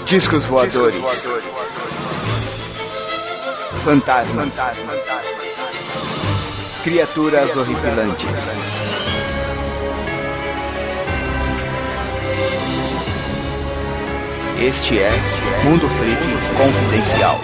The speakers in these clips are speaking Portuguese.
Discos voadores. Fantasmas. Criaturas horripilantes. Este é Mundo Freak Confidencial.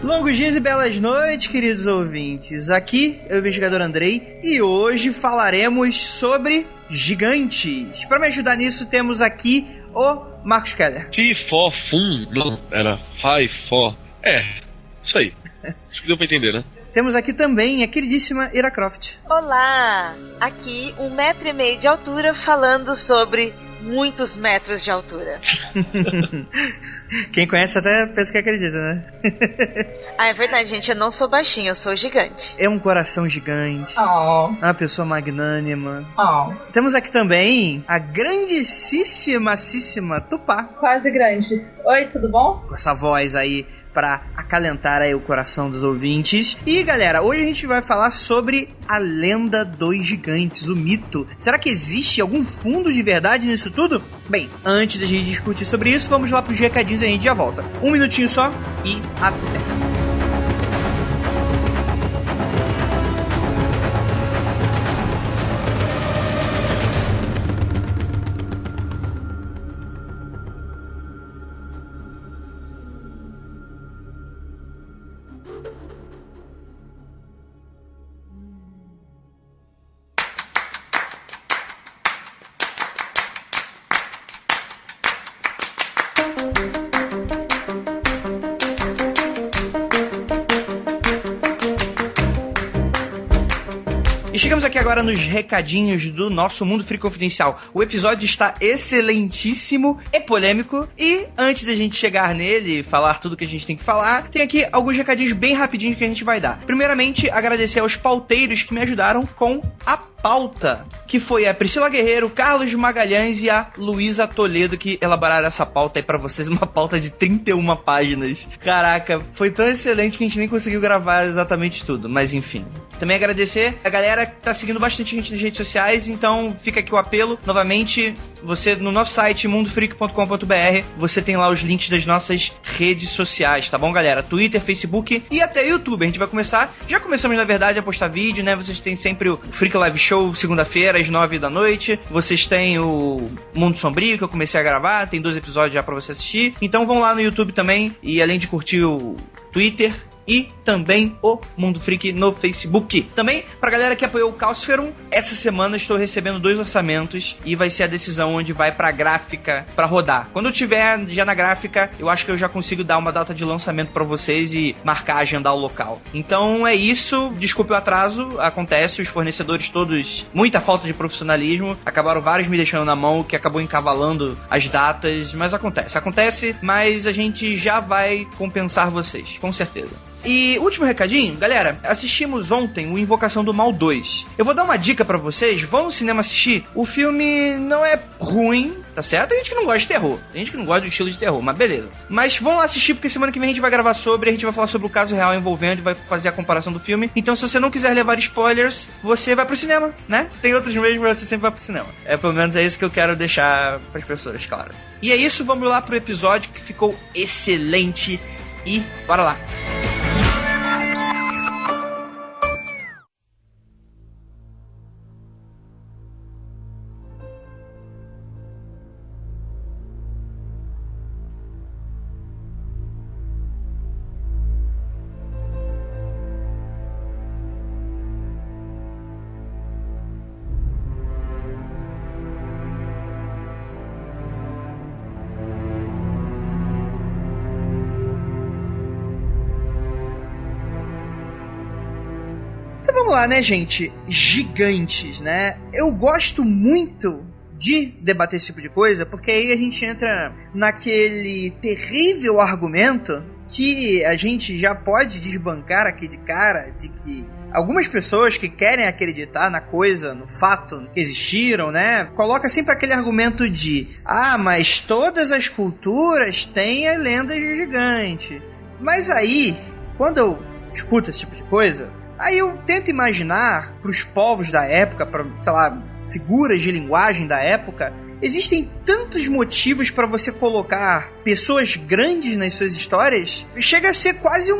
Longos dias e belas noites, queridos ouvintes. Aqui é o investigador Andrei e hoje falaremos sobre gigantes. Para me ajudar nisso, temos aqui o Marcos Keller. Fifofum, não, era Fai-Fó. Isso aí. Acho que deu pra entender, né? Temos aqui também a queridíssima Ira Croft. Olá, aqui 1,5 metro de altura falando sobre muitos metros de altura. Quem conhece até pensa que acredita, né? É verdade, gente, eu não sou baixinho, eu sou gigante. É um coração gigante. Uma pessoa magnânima. Temos aqui também a grandíssima Tupá. Quase grande. Oi, tudo bom? Com essa voz aí pra acalentar aí o coração dos ouvintes. E galera, hoje a gente vai falar sobre a lenda dos gigantes, o mito. Será que existe algum fundo de verdade nisso tudo? Bem, antes da gente discutir sobre isso, vamos lá pros recadinhos e a gente já volta. Um minutinho só e até. Chegamos aqui agora nos recadinhos do nosso Mundo Freak Confidencial. O episódio está excelentíssimo e polêmico. E antes da gente chegar nele e falar tudo que a gente tem que falar, tem aqui alguns recadinhos bem rapidinhos que a gente vai dar. Primeiramente, agradecer aos pauteiros que me ajudaram com a pauta, que foi a Priscila Guerreiro, Carlos Magalhães e a Luísa Toledo, que elaboraram essa pauta aí pra vocês, uma pauta de 31 páginas. Caraca, foi tão excelente que a gente nem conseguiu gravar exatamente tudo, mas enfim. Também agradecer a galera que tá seguindo bastante a gente nas redes sociais, então fica aqui o apelo. Novamente, você no nosso site mundofreak.com.br, você tem lá os links das nossas redes sociais, tá bom, galera? Twitter, Facebook e até YouTube. A gente vai começar, já começamos na verdade a postar vídeo, né? Vocês têm sempre o Freak Live Show segunda-feira às 9 da noite. Vocês têm o Mundo Sombrio, que eu comecei a gravar, tem 2 episódios já pra você assistir. Então vão lá no YouTube também, e além de curtir o Twitter e também o Mundo Freak no Facebook. Também, pra galera que apoiou o Calciferum, essa semana estou recebendo 2 orçamentos e vai ser a decisão onde vai pra gráfica pra rodar. Quando eu tiver já na gráfica, eu acho que eu já consigo dar uma data de lançamento pra vocês e marcar, agendar o local. Então é isso, desculpe o atraso, acontece, os fornecedores todos, muita falta de profissionalismo, acabaram vários me deixando na mão, que acabou encavalando as datas, mas acontece, mas a gente já vai compensar vocês, com certeza. E último recadinho, galera, assistimos ontem o Invocação do Mal 2. Eu vou dar uma dica pra vocês, vão no cinema assistir. O filme não é ruim, tá certo? Tem gente que não gosta de terror, tem gente que não gosta do estilo de terror, mas beleza. Mas vão lá assistir porque semana que vem a gente vai gravar sobre, a gente vai falar sobre o caso real envolvendo, vai fazer a comparação do filme. Então se você não quiser levar spoilers, você vai pro cinema, né? Tem outros meios, mas você sempre vai pro cinema. Pelo menos é isso que eu quero deixar pras pessoas, claro. E é isso, vamos lá pro episódio que ficou excelente e bora lá. Vamos lá, né, gente? Gigantes, né? Eu gosto muito de debater esse tipo de coisa, porque aí a gente entra naquele terrível argumento que a gente já pode desbancar aqui de cara, de que Algumas pessoas que querem acreditar na coisa, no fato que existiram, né? Coloca sempre aquele argumento de mas todas as culturas têm as lendas de gigante. Mas aí, quando eu escuto esse tipo de coisa, aí eu tento imaginar pros povos da época, pra, sei lá, figuras de linguagem da época, existem tantos motivos para você colocar pessoas grandes nas suas histórias, chega a ser quase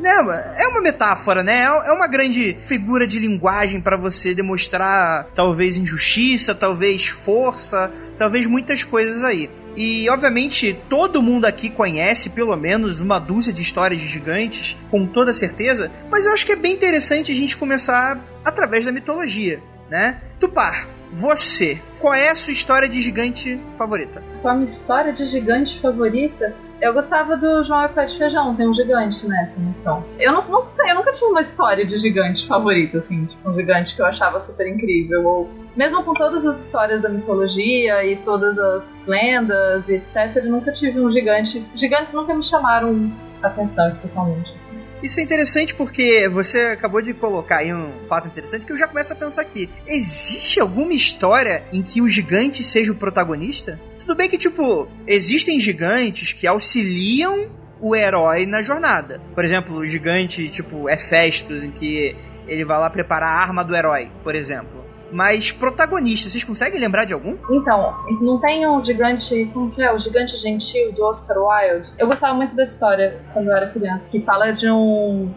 é uma metáfora, né? É uma grande figura de linguagem para você demonstrar talvez injustiça, talvez força, talvez muitas coisas aí. E, obviamente, todo mundo aqui conhece pelo menos uma dúzia de histórias de gigantes, com toda certeza, mas eu acho que é bem interessante a gente começar através da mitologia, né? Tupá, você, qual é a sua história de gigante favorita? Qual a minha história de gigante favorita? Eu gostava do João e o Pé de Feijão, tem um gigante nessa, então. Eu não sei, eu nunca tive uma história de gigante favorita, assim, tipo um gigante que eu achava super incrível, ou mesmo com todas as histórias da mitologia e todas as lendas e etc, eu nunca tive um gigante. Gigantes nunca me chamaram atenção, especialmente, assim. Isso é interessante porque você acabou de colocar aí um fato interessante que eu já começo a pensar aqui. Existe alguma história em que o gigante seja o protagonista? Tudo bem que, tipo, existem gigantes que auxiliam o herói na jornada. Por exemplo, o gigante, tipo, Hefestos, em que ele vai lá preparar a arma do herói, por exemplo. Mas protagonista, vocês conseguem lembrar de algum? Então, não tem um gigante, como que é? O Gigante Gentil, do Oscar Wilde. Eu gostava muito dessa história quando eu era criança, que fala de um...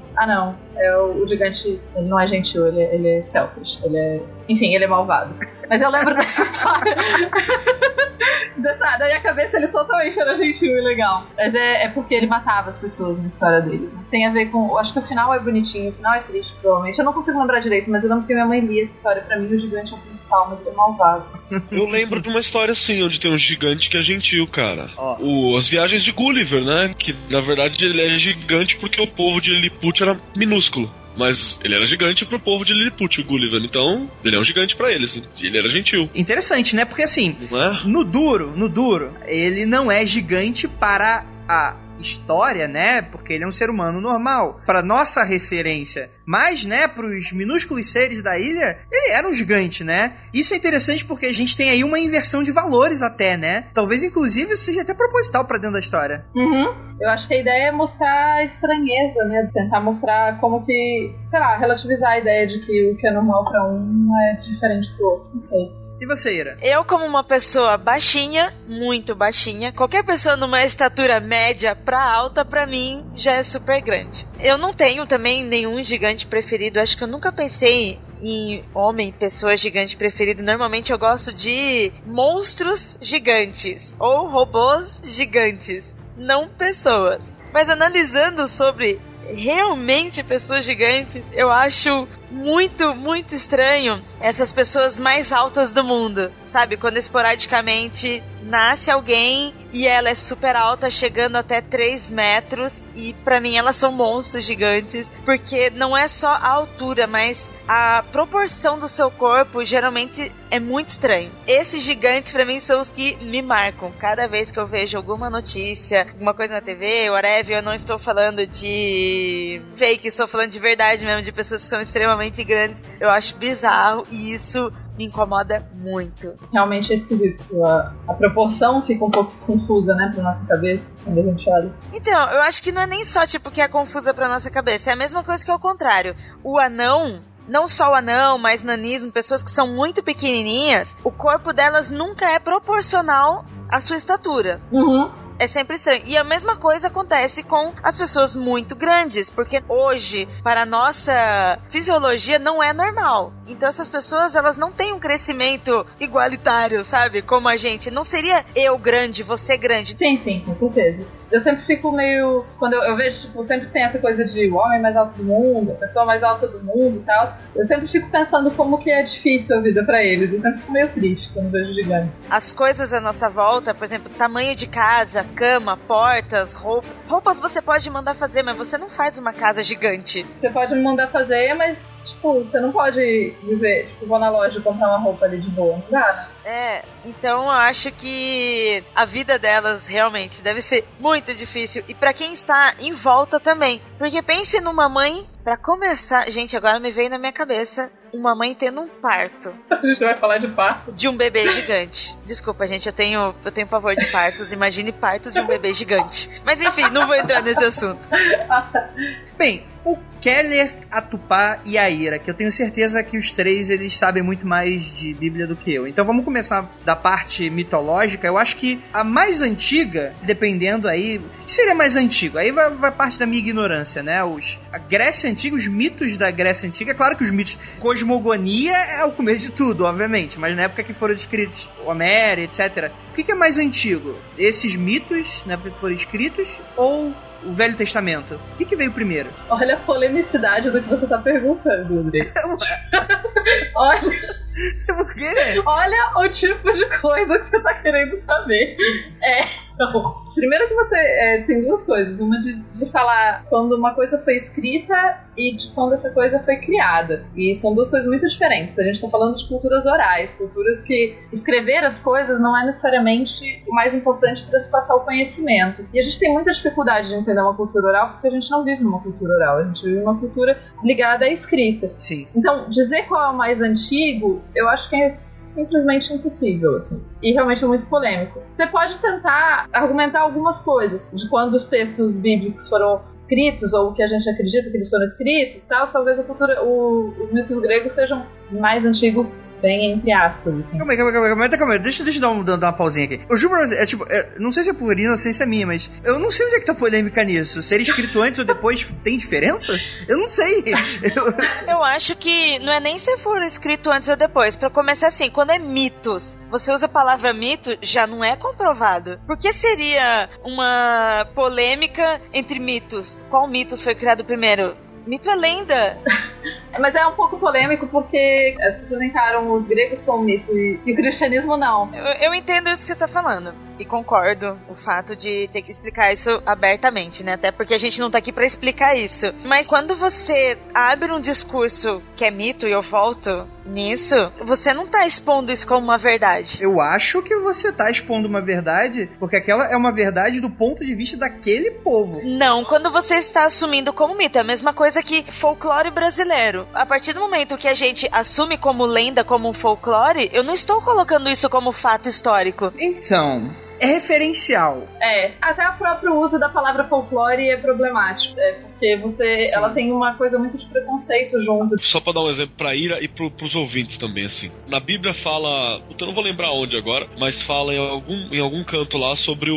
o gigante, ele não é gentil, ele é selfish, enfim, ele é malvado. Mas eu lembro dessa história. Da minha cabeça ele totalmente era gentil e legal. Mas é porque ele matava as pessoas na história dele. Mas tem a ver com... Eu acho que o final é bonitinho, o final é triste, provavelmente. Eu não consigo lembrar direito, mas eu lembro que minha mãe lia essa história pra mim. O gigante é o principal, mas ele é malvado. Eu lembro de uma história assim, onde tem um gigante que é gentil, cara. As Viagens de Gulliver, né? Que na verdade ele é gigante porque o povo de Lilliput era minúsculo. Mas ele era gigante pro povo de Lilliput, o Gulliver. Então, ele é um gigante pra eles. E ele era gentil. Interessante, né? Porque assim, no duro, ele não é gigante para a história, né? Porque ele é um ser humano normal. Para nossa referência. Mas, né, pros minúsculos seres da ilha, ele era um gigante, né? Isso é interessante porque a gente tem aí uma inversão de valores até, né? Talvez, inclusive, isso seja até proposital pra dentro da história. Eu acho que a ideia é mostrar a estranheza, né? Tentar mostrar como que, sei lá, relativizar a ideia de que o que é normal pra um é diferente pro outro. Não sei. E você, Ira? Eu, como uma pessoa baixinha, muito baixinha, qualquer pessoa numa estatura média pra alta, pra mim, já é super grande. Eu não tenho também nenhum gigante preferido. Acho que eu nunca pensei em pessoa gigante preferido. Normalmente eu gosto de monstros gigantes ou robôs gigantes, não pessoas. Mas analisando sobre realmente pessoas gigantes, eu acho muito, muito estranho essas pessoas mais altas do mundo, sabe? Quando esporadicamente nasce alguém e ela é super alta, chegando até 3 metros, e pra mim elas são monstros gigantes, porque não é só a altura, mas a proporção do seu corpo geralmente é muito estranho. Esses gigantes pra mim são os que me marcam. Cada vez que eu vejo alguma notícia, alguma coisa na TV, whatever, eu não estou falando de fake, estou falando de verdade mesmo, de pessoas que são extremamente grandes, eu acho bizarro e isso me incomoda muito. Realmente é esquisito. A proporção fica um pouco confusa, né, pra nossa cabeça, quando a gente olha. Então, eu acho que não é nem só, tipo, que é confusa pra nossa cabeça, é a mesma coisa que é o contrário. O anão, não só o anão, mas nanismo, pessoas que são muito pequenininhas, o corpo delas nunca é proporcional à sua estatura. É sempre estranho. E a mesma coisa acontece com as pessoas muito grandes, porque hoje, para a nossa fisiologia, não é normal. Então essas pessoas, elas não têm um crescimento igualitário, sabe? Como a gente. Não seria eu grande, você grande. Sim, com certeza. Eu sempre fico meio... Quando eu vejo, tipo, sempre tem essa coisa de o homem mais alto do mundo, a pessoa mais alta do mundo e tal. Eu sempre fico pensando como que é difícil a vida pra eles. Eu sempre fico meio triste quando vejo gigantes. As coisas à nossa volta, por exemplo, tamanho de casa, cama, portas, roupas. Roupas você pode mandar fazer, mas você não faz uma casa gigante. Você pode me mandar fazer, mas, tipo, você não pode viver, tipo, vou na loja comprar uma roupa ali de boa, não dá, né? Então eu acho que a vida delas realmente deve ser muito difícil. E pra quem está em volta também. Porque pense numa mãe Pra começar, gente, agora me veio na minha cabeça uma mãe tendo um parto. A gente vai falar de parto? De um bebê gigante. Desculpa, gente, eu tenho pavor de partos. Imagine partos de um bebê gigante. Mas enfim, não vou entrar nesse assunto. Bem, o Keller, a Tupá e a Ira, que eu tenho certeza que os três eles sabem muito mais de Bíblia do que eu. Então vamos começar da parte mitológica. Eu acho que a mais antiga, dependendo aí, o que seria mais antigo? Aí vai parte da minha ignorância, né? A Grécia Antiga, os mitos da Grécia Antiga, é claro que os mitos, cosmogonia é o começo de tudo, obviamente, mas na época que foram escritos Homero, etc. O que é mais antigo? Esses mitos, na época que foram escritos, ou o Velho Testamento? O que veio primeiro? Olha a polemicidade do que você tá perguntando, André. Olha... Por quê? Olha o tipo de coisa que você tá querendo saber. Então, primeiro que você tem duas coisas. Uma de falar quando uma coisa foi escrita e de quando essa coisa foi criada. E são duas coisas muito diferentes. A gente tá falando de culturas orais, culturas que escrever as coisas não é necessariamente o mais importante para se passar o conhecimento. E a gente tem muita dificuldade de entender uma cultura oral porque a gente não vive numa cultura oral. A gente vive numa cultura ligada à escrita. Sim. Então, dizer qual é o mais antigo, eu acho que é simplesmente impossível, assim. E realmente é muito polêmico. Você pode tentar argumentar algumas coisas de quando os textos bíblicos foram escritos, ou o que a gente acredita que eles foram escritos, tal, talvez os mitos gregos sejam mais antigos, bem entre aspas, assim. Calma aí. Deixa eu dar uma pausinha aqui. Eu juro pra você, não sei se é por inocência minha, mas eu não sei onde é que tá a polêmica nisso. Ser escrito antes ou depois tem diferença? Eu não sei. Eu acho que não é nem se for escrito antes ou depois. Pra começar assim, quando é mitos, você usa a palavra mito, já não é comprovado. Por que seria uma polêmica entre mitos? Qual mitos foi criado primeiro? Mito é lenda. Mas é um pouco polêmico porque as pessoas encaram os gregos como mito e o cristianismo não. Eu entendo isso que você está falando. E concordo o fato de ter que explicar isso abertamente, né? Até porque a gente não tá aqui pra explicar isso. Mas quando você abre um discurso que é mito, e eu volto nisso, você não tá expondo isso como uma verdade. Eu acho que você tá expondo uma verdade, porque aquela é uma verdade do ponto de vista daquele povo. Não, quando você está assumindo como mito, é a mesma coisa que folclore brasileiro. A partir do momento que a gente assume como lenda, como um folclore, eu não estou colocando isso como fato histórico. Então, é referencial. Até o próprio uso da palavra folclore é problemático. Porque ela tem uma coisa muito de preconceito junto. Só pra dar um exemplo pra Ira e pros ouvintes também, assim. Na Bíblia fala, eu não vou lembrar onde agora, mas fala em algum canto lá sobre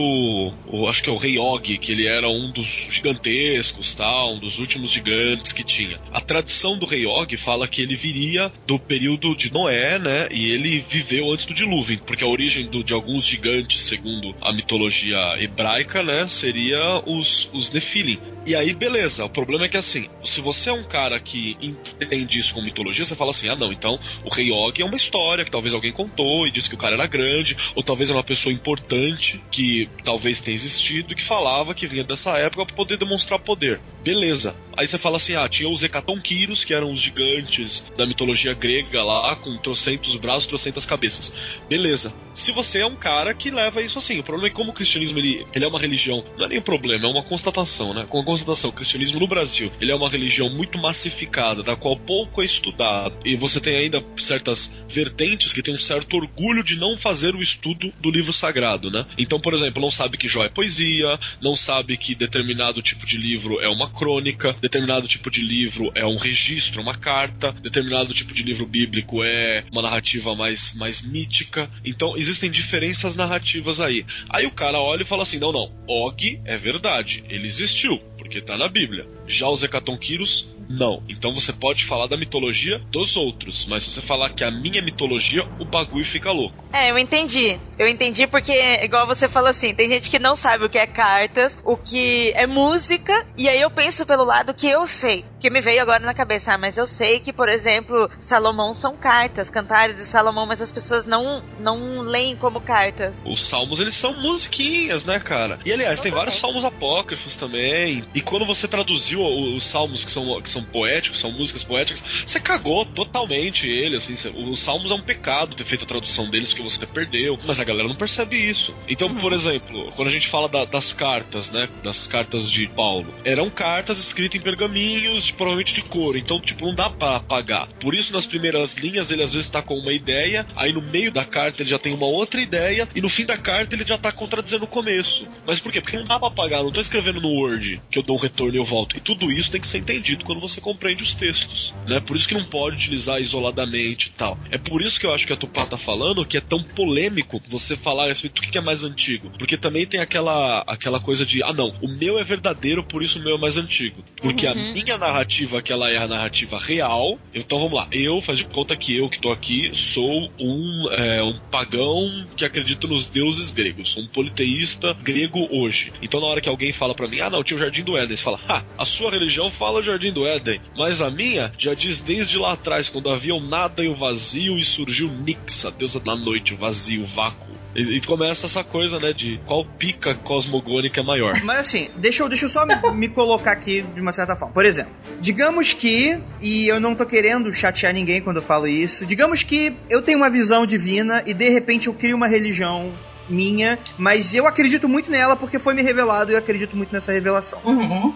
acho que é o rei Og, que ele era um dos gigantescos, tal, um dos últimos gigantes que tinha. A tradição do rei Og fala que ele viria do período de Noé, né, e ele viveu antes do dilúvio, porque a origem de alguns gigantes, segundo a mitologia hebraica, né, seria os Nefilim. E aí, beleza, o problema é que assim, se você é um cara que entende isso com mitologia, você fala assim, não, então o rei Og é uma história que talvez alguém contou e disse que o cara era grande, ou talvez era uma pessoa importante que talvez tenha existido e que falava que vinha dessa época para poder demonstrar poder. Beleza. Aí você fala assim, tinha os Hecatonquírios, que eram os gigantes da mitologia grega lá, com trocentos braços, trocentas cabeças. Beleza. Se você é um cara que leva isso assim, o problema é que como o cristianismo ele é uma religião, não é nem um problema, é uma constatação, né? Com a constatação, o cristianismo no Brasil, ele é uma religião muito massificada, da qual pouco é estudado, e você tem ainda certas vertentes que tem um certo orgulho de não fazer o estudo do livro sagrado, né? Então, por exemplo, não sabe que Jó é poesia, não sabe que determinado tipo de livro é uma crônica, determinado tipo de livro é um registro, uma carta, determinado tipo de livro bíblico é uma narrativa mais mítica. Então, existem diferenças narrativas aí. Aí o cara olha e fala assim, não, Og é verdade, ele existiu, porque tá na Bíblia. Já os Hecatonquírios, não. Então você pode falar da mitologia dos outros, mas se você falar que a minha mitologia, o bagulho fica louco. Eu entendi. Eu entendi porque, igual você falou assim, tem gente que não sabe o que é cartas, o que é música, e aí eu penso pelo lado que eu sei, que me veio agora na cabeça, mas eu sei que, por exemplo, Salomão são cartas, Cantares de Salomão, mas as pessoas não leem como cartas. Os salmos, eles são musiquinhas, né, cara? E, aliás, tem vários salmos apócrifos também, e quando você traduziu os salmos que são poéticos, são músicas poéticas, você cagou totalmente ele, assim, os salmos é um pecado ter feito a tradução deles porque você perdeu, mas a galera não percebe isso. Então, por exemplo, quando a gente fala das cartas, né, das cartas de Paulo, eram cartas escritas em pergaminhos, provavelmente de couro. Então, tipo, não dá pra apagar. Por isso, nas primeiras linhas, ele às vezes tá com uma ideia, aí no meio da carta ele já tem uma outra ideia, e no fim da carta ele já tá contradizendo o começo. Mas por quê? Porque não dá pra apagar, não tô escrevendo no Word, que eu dou um retorno e eu volto. E tudo isso tem que ser entendido quando você compreende os textos, né? Por isso que não pode utilizar isoladamente e tal. É por isso que eu acho que a Tupá tá falando que é tão polêmico você falar a respeito do que é mais antigo. Porque também tem aquela coisa de, não, o meu é verdadeiro, por isso o meu é mais antigo. Porque a minha narrativa, que ela é a narrativa real, então vamos lá, faz de conta que eu que tô aqui sou um pagão que acredita nos deuses gregos, sou um politeísta grego hoje. Então na hora que alguém fala pra mim, não, tinha o Jardim do Éden, você fala, a sua religião fala o Jardim do Éden, mas a minha já diz desde lá atrás, quando havia o nada e o vazio e surgiu Nix, a deusa da noite, o vazio, o vácuo. E começa essa coisa, né, de qual pica cosmogônica é maior. Mas assim, deixa eu só me colocar aqui de uma certa forma. Por exemplo, digamos que, e eu não tô querendo chatear ninguém quando eu falo isso, digamos que eu tenho uma visão divina e de repente eu crio uma religião minha, mas eu acredito muito nela porque foi me revelado e eu acredito muito nessa revelação.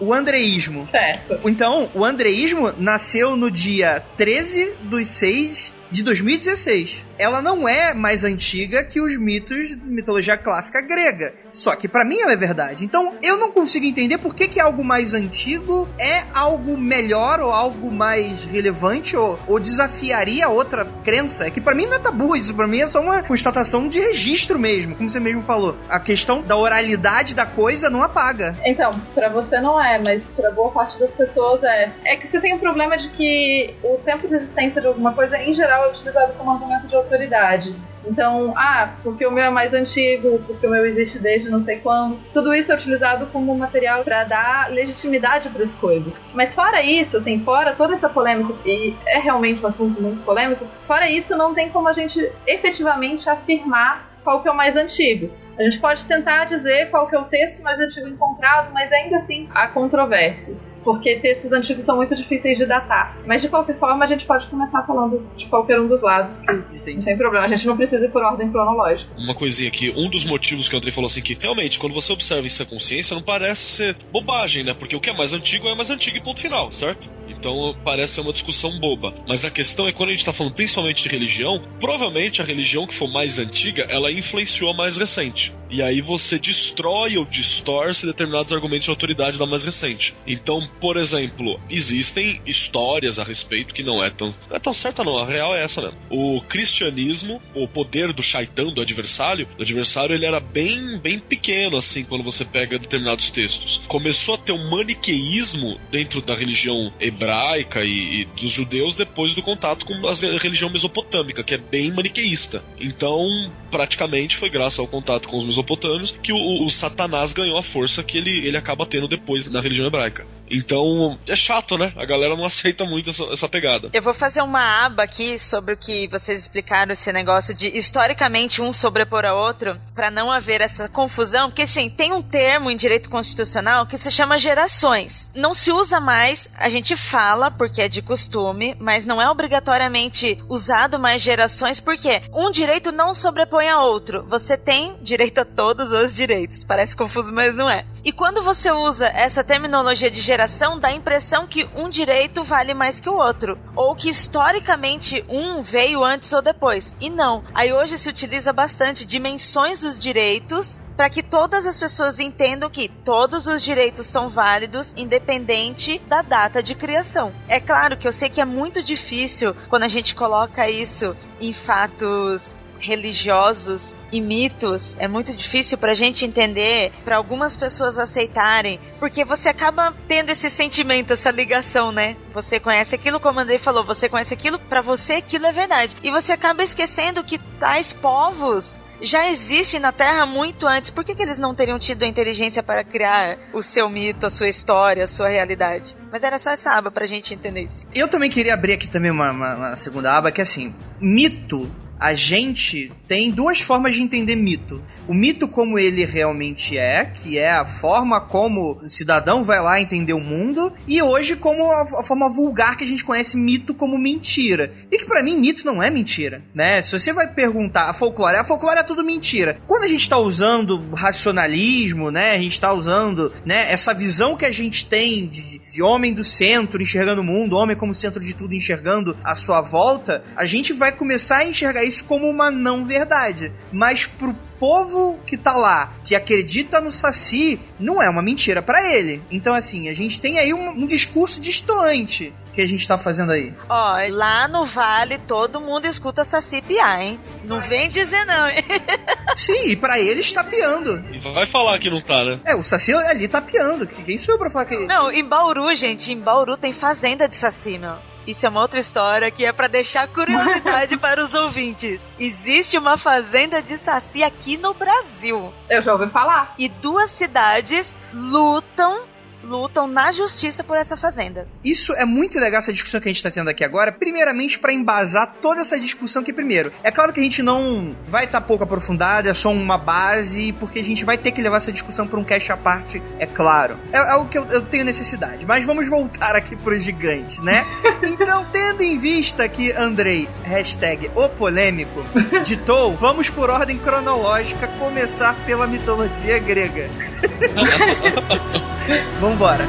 O andreísmo. Certo. Então, o andreísmo nasceu no dia 13/6 de 2016. Ela não é mais antiga que os mitos de mitologia clássica grega. Só que pra mim ela é verdade. Então eu não consigo entender por que algo mais antigo é algo melhor ou algo mais relevante ou desafiaria outra crença. É que pra mim não é tabu, isso pra mim é só uma constatação de registro mesmo, como você mesmo falou. A questão da oralidade da coisa não apaga. Então, pra você não é, mas pra boa parte das pessoas é. É que você tem um problema de que o tempo de existência de alguma coisa, em geral, é utilizado como argumento de autoridade. Então, porque o meu é mais antigo, porque o meu existe desde não sei quando. Tudo isso é utilizado como material para dar legitimidade para as coisas. Mas fora isso, assim, fora toda essa polêmica, e é realmente um assunto muito polêmico, fora isso não tem como a gente efetivamente afirmar qual que é o mais antigo. A gente pode tentar dizer qual que é o texto mais antigo encontrado, mas ainda assim há controvérsias, porque textos antigos são muito difíceis de datar. Mas de qualquer forma a gente pode começar falando de qualquer um dos lados, que não tem problema, a gente não precisa ir por ordem cronológica. Uma coisinha aqui, um dos motivos que o Andrei falou assim, que realmente quando você observa isso com consciência não parece ser bobagem, né? Porque o que é mais antigo e ponto final, certo? Então parece ser uma discussão boba. Mas a questão é quando a gente tá falando principalmente de religião, provavelmente a religião que for mais antiga, ela influenciou a mais recente. E aí você destrói ou distorce determinados argumentos de autoridade da mais recente. Então, por exemplo, existem histórias a respeito que não é tão certa não, a real é essa mesmo. O cristianismo, o poder do shaitan, do adversário, ele era bem pequeno, assim, quando você pega determinados textos. Começou a ter um maniqueísmo dentro da religião hebraica e dos judeus depois do contato com a religião mesopotâmica, que é bem maniqueísta. Então, praticamente foi graças ao contato com os mesopotâmios que o Satanás ganhou a força que ele acaba tendo depois na religião hebraica. Então, é chato, né? A galera não aceita muito essa pegada. Eu vou fazer uma aba aqui sobre o que vocês explicaram, esse negócio de historicamente um sobrepor a outro, pra não haver essa confusão, porque assim, tem um termo em direito constitucional que se chama gerações. Não se usa mais, a gente fala porque é de costume, mas não é obrigatoriamente usado mais gerações, porque um direito não sobrepõe a outro. Você tem direito a todos os direitos. Parece confuso, mas não é. E quando você usa essa terminologia de geração, dá a impressão que um direito vale mais que o outro. Ou que historicamente um veio antes ou depois. E não. Aí hoje se utiliza bastante dimensões dos direitos para que todas as pessoas entendam que todos os direitos são válidos, independente da data de criação. É claro que eu sei que é muito difícil quando a gente coloca isso em fatos religiosos e mitos, é muito difícil pra gente entender, pra algumas pessoas aceitarem, porque você acaba tendo esse sentimento, essa ligação, né? Você conhece aquilo, como o Andrei falou, você conhece aquilo, pra você aquilo é verdade. E você acaba esquecendo que tais povos já existem na Terra muito antes. Por que eles não teriam tido a inteligência para criar o seu mito, a sua história, a sua realidade? Mas era só essa aba pra gente entender isso. Eu também queria abrir aqui também uma segunda aba, que é assim, mito. a gente tem duas formas de entender mito. O mito como ele realmente é, que é a forma como o cidadão vai lá entender o mundo, e hoje como a forma vulgar que a gente conhece mito como mentira. E que pra mim mito não é mentira, né? Se você vai perguntar a folclore é tudo mentira. Quando a gente tá usando racionalismo, né, a gente tá usando, né, essa visão que a gente tem de homem do centro enxergando o mundo, homem como centro de tudo enxergando a sua volta, a gente vai começar a enxergar isso como uma não verdade. Mas pro povo que tá lá, que acredita no Saci, não é uma mentira pra ele. Então, assim, a gente tem aí um discurso distoante que a gente tá fazendo aí. Ó, lá no Vale todo mundo escuta Saci piar, hein? Não vem dizer não, hein? Sim, e pra ele está piando. E vai falar que não tá, né? O Saci ali tá piando. Quem sou eu pra falar que... Não, em Bauru, gente, em Bauru tem fazenda de Saci, meu. Isso é uma outra história que é pra deixar curiosidade para os ouvintes. Existe uma fazenda de Saci aqui no Brasil. Eu já ouvi falar. E 2 cidades lutam na justiça por essa fazenda. Isso é muito legal, essa discussão que a gente tá tendo aqui agora, primeiramente pra embasar toda essa discussão que, primeiro, é claro que a gente não vai estar pouco aprofundado, é só uma base, porque a gente vai ter que levar essa discussão pra um cast à parte, é claro. É o que eu tenho necessidade, mas vamos voltar aqui pros gigantes, né? Então, tendo em vista que Andrei, #o polêmico, ditou, vamos por ordem cronológica começar pela mitologia grega. Vambora.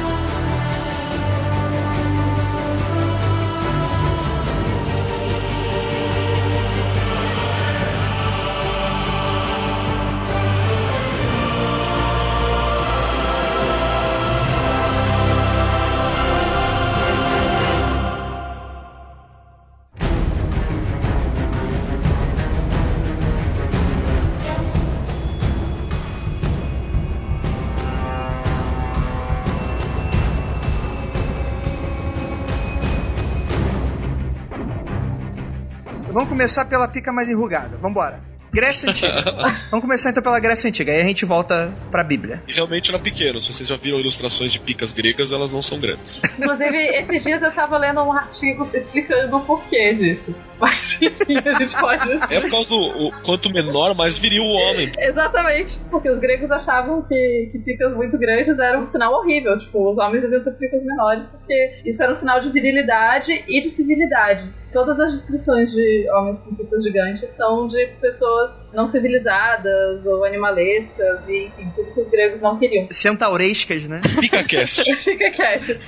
Vamos começar pela pica mais enrugada. Vambora. Grécia Antiga. Vamos começar então pela Grécia Antiga, aí a gente volta pra Bíblia. E realmente era pequeno, se vocês já viram ilustrações de picas gregas, elas não são grandes. Inclusive, esses dias eu tava lendo um artigo explicando o porquê disso. Mas enfim, a gente pode... É por causa do quanto menor, mais viril o homem. Exatamente, porque os gregos achavam que picas muito grandes era um sinal horrível. Tipo, os homens deviam ter picas menores, porque isso era um sinal de virilidade e de civilidade. Todas as descrições de homens com picas gigantes são de pessoas não civilizadas ou animalescas e, enfim, tudo que os gregos não queriam. Centaurescas, né? Pica-cast. Pica-cast.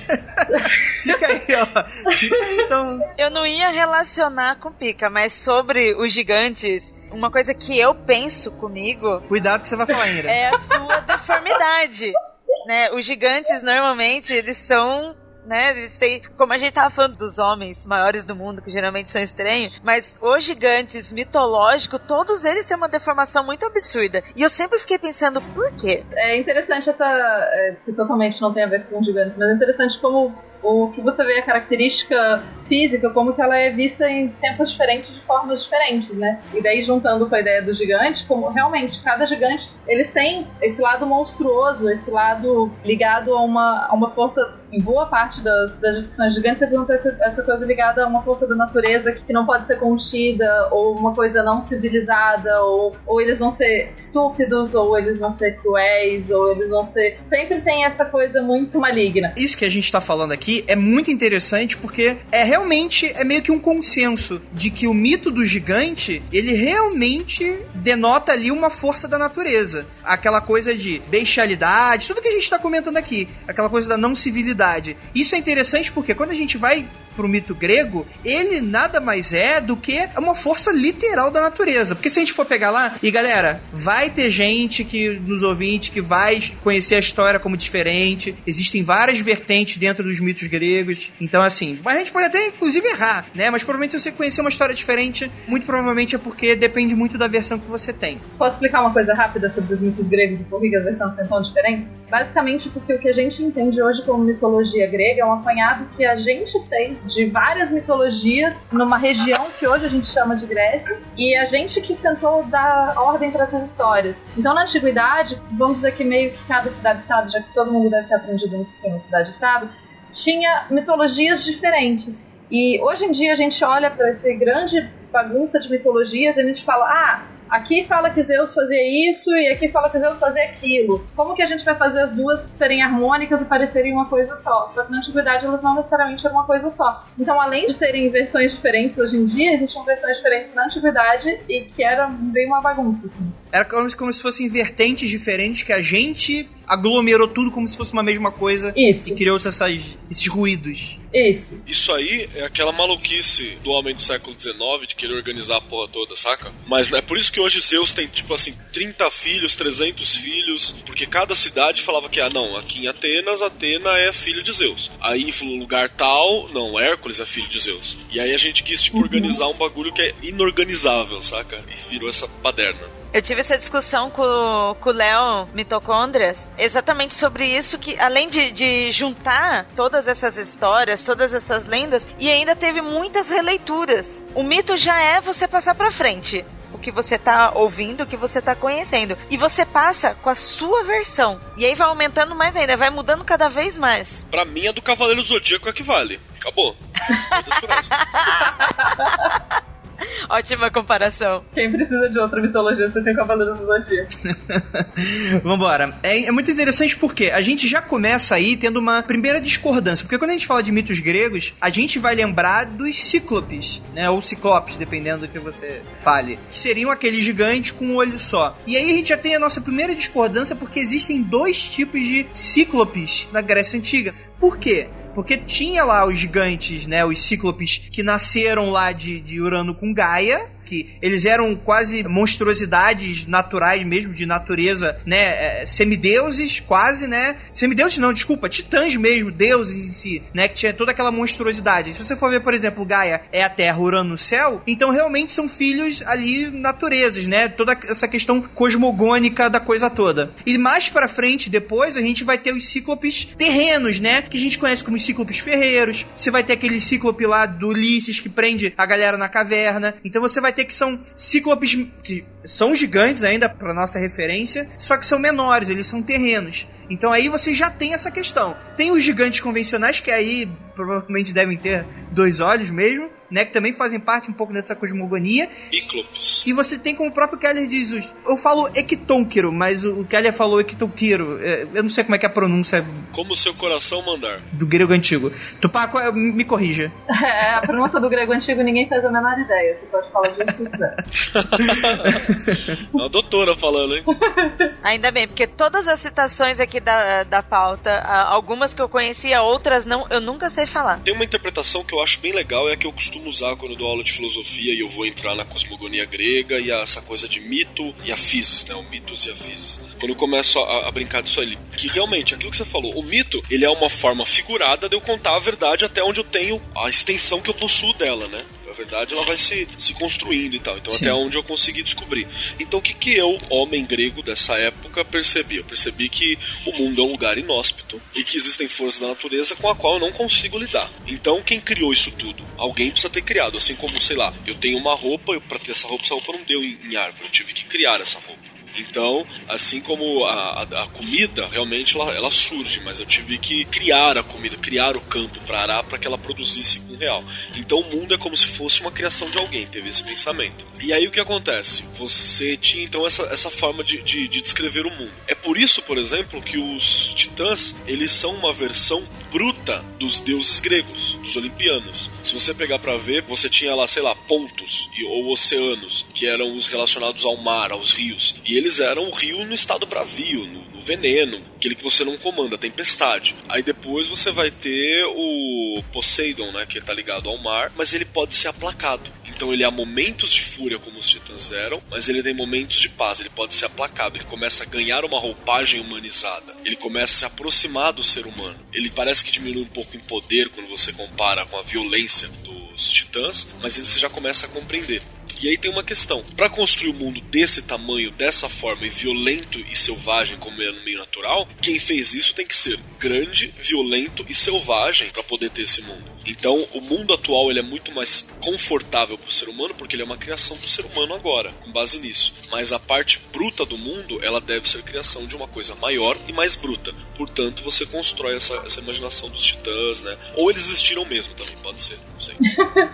Fica aí, ó. Fica aí, então. Eu não ia relacionar com pica, mas sobre os gigantes, uma coisa que eu penso comigo... Cuidado que você vai falar, Ira. É a sua deformidade, né? Os gigantes, normalmente, eles são... né, eles têm, como a gente tava falando dos homens maiores do mundo, que geralmente são estranhos, mas os gigantes mitológicos, todos eles têm uma deformação muito absurda. E eu sempre fiquei pensando, por quê? É interessante que totalmente não tem a ver com gigantes, mas é interessante como o que você vê a característica física, como que ela é vista em tempos diferentes, de formas diferentes, né? E daí, juntando com a ideia do gigante, como realmente cada gigante, eles têm esse lado monstruoso, esse lado ligado a uma força, em boa parte das descrições de gigantes, eles vão ter essa coisa ligada a uma força da natureza que não pode ser contida, ou uma coisa não civilizada, ou eles vão ser estúpidos, ou eles vão ser cruéis, ou eles vão ser... Sempre tem essa coisa muito maligna. Isso que a gente tá falando aqui é muito interessante porque realmente é meio que um consenso de que o mito do gigante, ele realmente denota ali uma força da natureza. Aquela coisa de bestialidade, tudo que a gente tá comentando aqui, aquela coisa da não civilidade. Isso é interessante porque quando a gente vai pro mito grego, ele nada mais é do que uma força literal da natureza. Porque se a gente for pegar lá, e galera, vai ter gente que nos ouvintes que vai conhecer a história como diferente, existem várias vertentes dentro dos mitos gregos, então assim, a gente pode até inclusive errar, né, mas provavelmente se você conhecer uma história diferente, muito provavelmente é porque depende muito da versão que você tem. Posso explicar uma coisa rápida sobre os mitos gregos e por que as versões são tão diferentes? Basicamente porque o que a gente entende hoje como mitologia grega é um apanhado que a gente fez de várias mitologias numa região que hoje a gente chama de Grécia, e a gente que tentou dar ordem para essas histórias. Então, na antiguidade, vamos dizer que meio que cada cidade-estado, já que todo mundo deve ter aprendido no sistema cidade-estado, tinha mitologias diferentes. E hoje em dia a gente olha para esse grande bagunça de mitologias, a gente fala, aqui fala que Zeus fazia isso e aqui fala que Zeus fazia aquilo. Como que a gente vai fazer as duas serem harmônicas e parecerem uma coisa só? Só que na antiguidade elas não necessariamente eram uma coisa só. Então, além de terem versões diferentes hoje em dia, existiam versões diferentes na antiguidade e que era bem uma bagunça, assim. Era como se fossem vertentes diferentes que a gente aglomerou tudo como se fosse uma mesma coisa. Isso. E criou esses ruídos. Isso aí é aquela maluquice do homem do século XIX de querer organizar a porra toda, saca? Mas é por isso que hoje Zeus tem, tipo assim, 30 filhos, 300 filhos, porque cada cidade falava que, aqui em Atenas, Atena é filho de Zeus. Aí, no lugar tal, não, Hércules é filho de Zeus. E aí a gente quis, tipo, organizar um bagulho que é inorganizável, saca? E virou essa baderna. Eu tive essa discussão com o Léo Mitocôndrias exatamente sobre isso, que além de juntar todas essas histórias, todas essas lendas, e ainda teve muitas releituras. O mito já é você passar pra frente o que você tá ouvindo, o que você tá conhecendo, e você passa com a sua versão, e aí vai aumentando mais ainda, vai mudando cada vez mais. Pra mim, a do Cavaleiro Zodíaco é que vale. Acabou. Ótima comparação. Quem precisa de outra mitologia, você tem Cavaleiros do Zodíaco. Vambora. É muito interessante porque a gente já começa aí tendo uma primeira discordância. Porque quando a gente fala de mitos gregos, a gente vai lembrar dos cíclopes, né? Ou ciclopes, dependendo do que você fale. Que seriam aqueles gigantes com um olho só. E aí a gente já tem a nossa primeira discordância porque existem dois tipos de cíclopes na Grécia Antiga. Por quê? Porque tinha lá os gigantes, né, os cíclopes, que nasceram lá de Urano com Gaia, que eles eram quase monstruosidades naturais mesmo, de natureza, né, semideuses quase, né, semideuses não, desculpa, titãs mesmo, deuses em si, né, que tinha toda aquela monstruosidade. Se você for ver, por exemplo, Gaia é a Terra, Urano o céu, então realmente são filhos ali naturezas, né, toda essa questão cosmogônica da coisa toda. E mais pra frente, depois, a gente vai ter os cíclopes terrenos, né, que a gente conhece como os cíclopes ferreiros. Você vai ter aquele cíclope lá do Ulisses que prende a galera na caverna. Então você vai ter que são cíclopes que são gigantes ainda pra nossa referência, só que são menores, eles são terrenos. Então aí você já tem essa questão. Tem os gigantes convencionais, que aí provavelmente devem ter 2 olhos mesmo, né, que também fazem parte um pouco dessa cosmogonia. Cíclopes. E você tem, como o próprio Keller diz, eu falo Ectônquiro, mas o Keller falou Ectôquiro. Eu não sei como é que é a pronúncia. Como o seu coração mandar. Do grego antigo. Tupac, me corrija. A pronúncia do grego antigo ninguém faz a menor ideia. Você pode falar de onde quiser. A doutora falando, hein? Ainda bem, porque todas as citações aqui da pauta, algumas que eu conhecia, outras não, eu nunca sei falar. Tem uma interpretação que eu acho bem legal, é a que eu costumo usar quando eu dou aula de filosofia e eu vou entrar na cosmogonia grega e essa coisa de mito e a physis, né? O mitos e a physis. Quando eu começo a brincar disso ali. Que realmente, aquilo que você falou, o mito, ele é uma forma figurada de eu contar a verdade até onde eu tenho a extensão que eu possuo dela, né? A verdade, ela vai se construindo e tal. Então, sim, até onde eu consegui descobrir. Então, o que eu, homem grego dessa época, percebi? Eu percebi que o mundo é um lugar inóspito e que existem forças da natureza com a qual eu não consigo lidar. Então, quem criou isso tudo? Alguém precisa ter criado. Assim como, sei lá, eu tenho uma roupa, pra ter essa roupa não deu em árvore. Eu tive que criar essa roupa. Então, assim como a comida, realmente ela surge, mas eu tive que criar a comida, criar o campo para arar para que ela produzisse com real. Então o mundo é como se fosse uma criação de alguém, teve esse pensamento. E aí o que acontece? Você tinha então essa forma de descrever o mundo. É por isso, por exemplo, que os titãs, eles são uma versão bruta dos deuses gregos, dos olimpianos. Se você pegar para ver, você tinha lá, sei lá, pontos ou oceanos, que eram os relacionados ao mar, aos rios. E eles eram o rio no estado bravio, no veneno, aquele que você não comanda, a tempestade. Aí depois você vai ter o Poseidon, né, que tá ligado ao mar, mas ele pode ser aplacado. Então ele há momentos de fúria, como os titãs eram, mas ele tem momentos de paz, ele pode ser aplacado, ele começa a ganhar uma roupagem humanizada, ele começa a se aproximar do ser humano. Ele parece que diminui um pouco em poder quando você compara com a violência dos titãs, mas você já começa a compreender. E aí tem uma questão, para construir um mundo desse tamanho, dessa forma, e violento e selvagem como é no meio natural, quem fez isso tem que ser grande, violento e selvagem para poder ter esse mundo. Então, o mundo atual ele é muito mais confortável para o ser humano, porque ele é uma criação do ser humano agora, com base nisso. Mas a parte bruta do mundo, ela deve ser criação de uma coisa maior e mais bruta. Portanto, você constrói essa imaginação dos titãs, né? Ou eles existiram mesmo também, pode ser, não sei.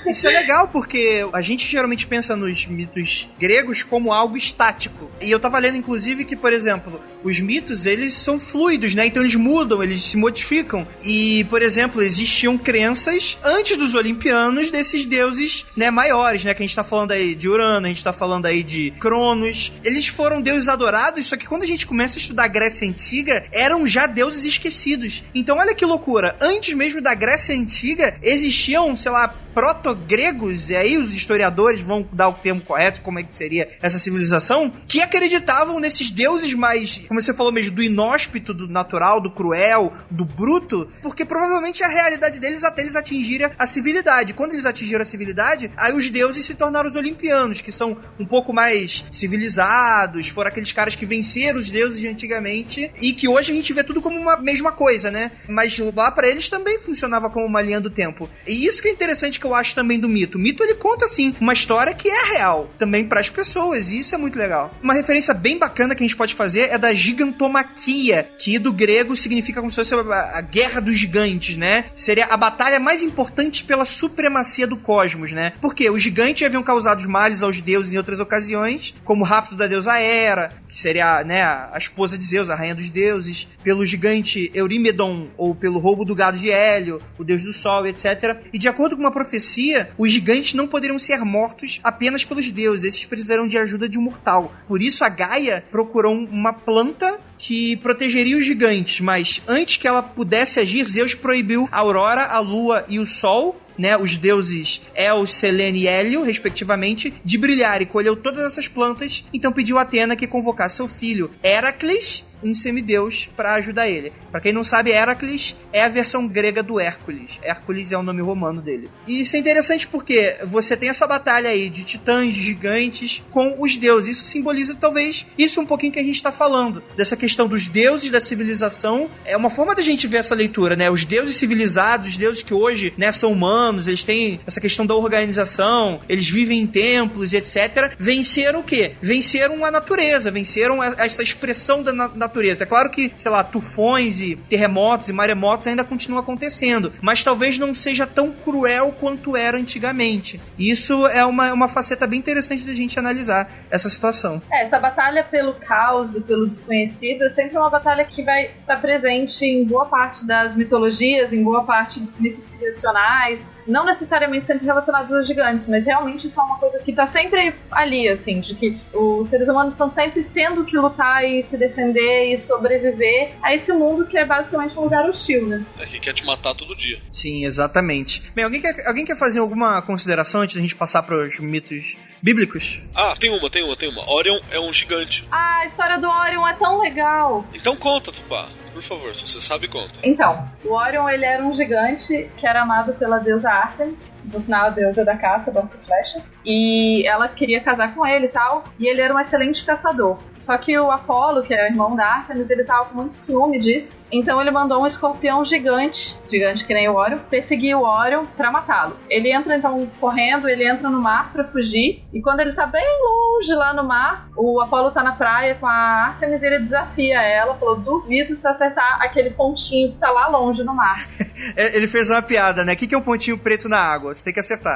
Isso é legal, porque a gente geralmente pensa nos mitos gregos como algo estático. E eu tava lendo, inclusive, que, por exemplo, os mitos, eles são fluidos, né? Então eles mudam, eles se modificam. E, por exemplo, existiam crenças antes dos olimpianos desses deuses, né, maiores, né? Que a gente tá falando aí de Urano, a gente tá falando aí de Cronos. Eles foram deuses adorados, só que quando a gente começa a estudar a Grécia Antiga, eram já deuses esquecidos. Então olha que loucura, antes mesmo da Grécia Antiga, existiam, sei lá, proto-gregos, e aí os historiadores vão dar o termo correto, como é que seria essa civilização, que acreditavam nesses deuses mais, como você falou mesmo, do inóspito, do natural, do cruel, do bruto, porque provavelmente a realidade deles até eles atingirem a civilidade. Quando eles atingiram a civilidade, aí os deuses se tornaram os olimpianos, que são um pouco mais civilizados, foram aqueles caras que venceram os deuses de antigamente, e que hoje a gente vê tudo como uma mesma coisa, né? Mas lá pra eles também funcionava como uma linha do tempo. E isso que é interessante, que eu acho também do mito. O mito, ele conta, assim, uma história que é real, também pras pessoas, e isso é muito legal. Uma referência bem bacana que a gente pode fazer é da gigantomaquia, que do grego significa como se fosse a guerra dos gigantes, né? Seria a batalha mais importante pela supremacia do cosmos, né? Porque os gigantes haviam causado males aos deuses em outras ocasiões, como o rapto da deusa Hera, que seria, né, a esposa de Zeus, a rainha dos deuses, pelo gigante Eurímedon, ou pelo roubo do gado de Hélio, o deus do sol, etc. E de acordo com uma profecia, os gigantes não poderiam ser mortos apenas pelos deuses, esses precisarão de ajuda de um mortal. Por isso a Gaia procurou uma planta que protegeria os gigantes, mas antes que ela pudesse agir, Zeus proibiu a aurora, a lua e o sol, né, os deuses El, Selene e Hélio, respectivamente, de brilhar, e colheu todas essas plantas, então pediu a Atena que convocasse seu filho Heracles, um semideus, para ajudar ele. Pra quem não sabe, Heracles é a versão grega do Hércules. Hércules é o nome romano dele. E isso é interessante porque você tem essa batalha aí de titãs, de gigantes, com os deuses. Isso simboliza, talvez, isso um pouquinho que a gente tá falando. Dessa questão dos deuses, da civilização. É uma forma da gente ver essa leitura, né? Os deuses civilizados, os deuses que hoje, né, são humanos, eles têm essa questão da organização, eles vivem em templos e etc. Venceram o quê? Venceram a natureza, venceram essa expressão da natureza. É claro que, sei lá, tufões e terremotos e maremotos ainda continuam acontecendo, mas talvez não seja tão cruel quanto era antigamente. Isso é uma faceta bem interessante da gente analisar essa situação. Essa batalha pelo caos e pelo desconhecido é sempre uma batalha que vai estar presente em boa parte das mitologias, em boa parte dos mitos criacionais, não necessariamente sempre relacionados aos gigantes, mas realmente isso é uma coisa que está sempre ali, assim, de que os seres humanos estão sempre tendo que lutar e se defender e sobreviver a esse mundo que é basicamente um lugar hostil, né? É que quer te matar todo dia. Sim, exatamente. Bem, alguém quer fazer alguma consideração antes da gente passar para os mitos bíblicos? Ah, tem uma. Orion é um gigante. Ah, a história do Orion é tão legal. Então conta, Tupá. Por favor, se você sabe, conta. Então, o Orion, ele era um gigante que era amado pela deusa Ártemis, por sinal a deusa da caça, do arco e flecha, e ela queria casar com ele e tal, e ele era um excelente caçador. Só que o Apolo, que é o irmão da Ártemis, ele tava com muito ciúme disso, então ele mandou um escorpião gigante que nem o Orion, perseguir o Orion pra matá-lo. Ele entra então correndo, ele entra no mar pra fugir, e quando ele tá bem longe lá no mar, o Apolo tá na praia com a Ártemis e ele desafia ela, falou, duvido se acertar aquele pontinho que tá lá longe no mar. Ele fez uma piada, né? O que é um pontinho preto na água? Você tem que acertar.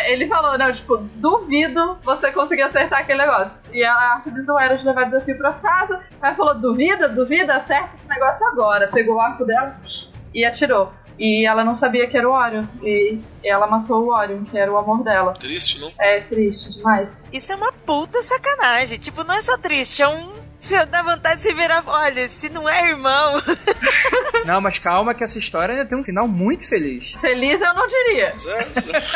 Ele falou, não, tipo, duvido você conseguir acertar aquele negócio. E a Ártemis não era de levar desafio pra casa, mas falou, duvida, acerta esse negócio agora. Pegou o arco dela e atirou. E ela não sabia que era o Orion. E ela matou o Orion, que era o amor dela. Triste, não? É, triste demais. Isso é uma puta sacanagem. Tipo, não é só triste, é um... Se eu dá vontade de se virar... Olha, se não é irmão... Não, mas calma que essa história tem um final muito feliz. Feliz eu não diria.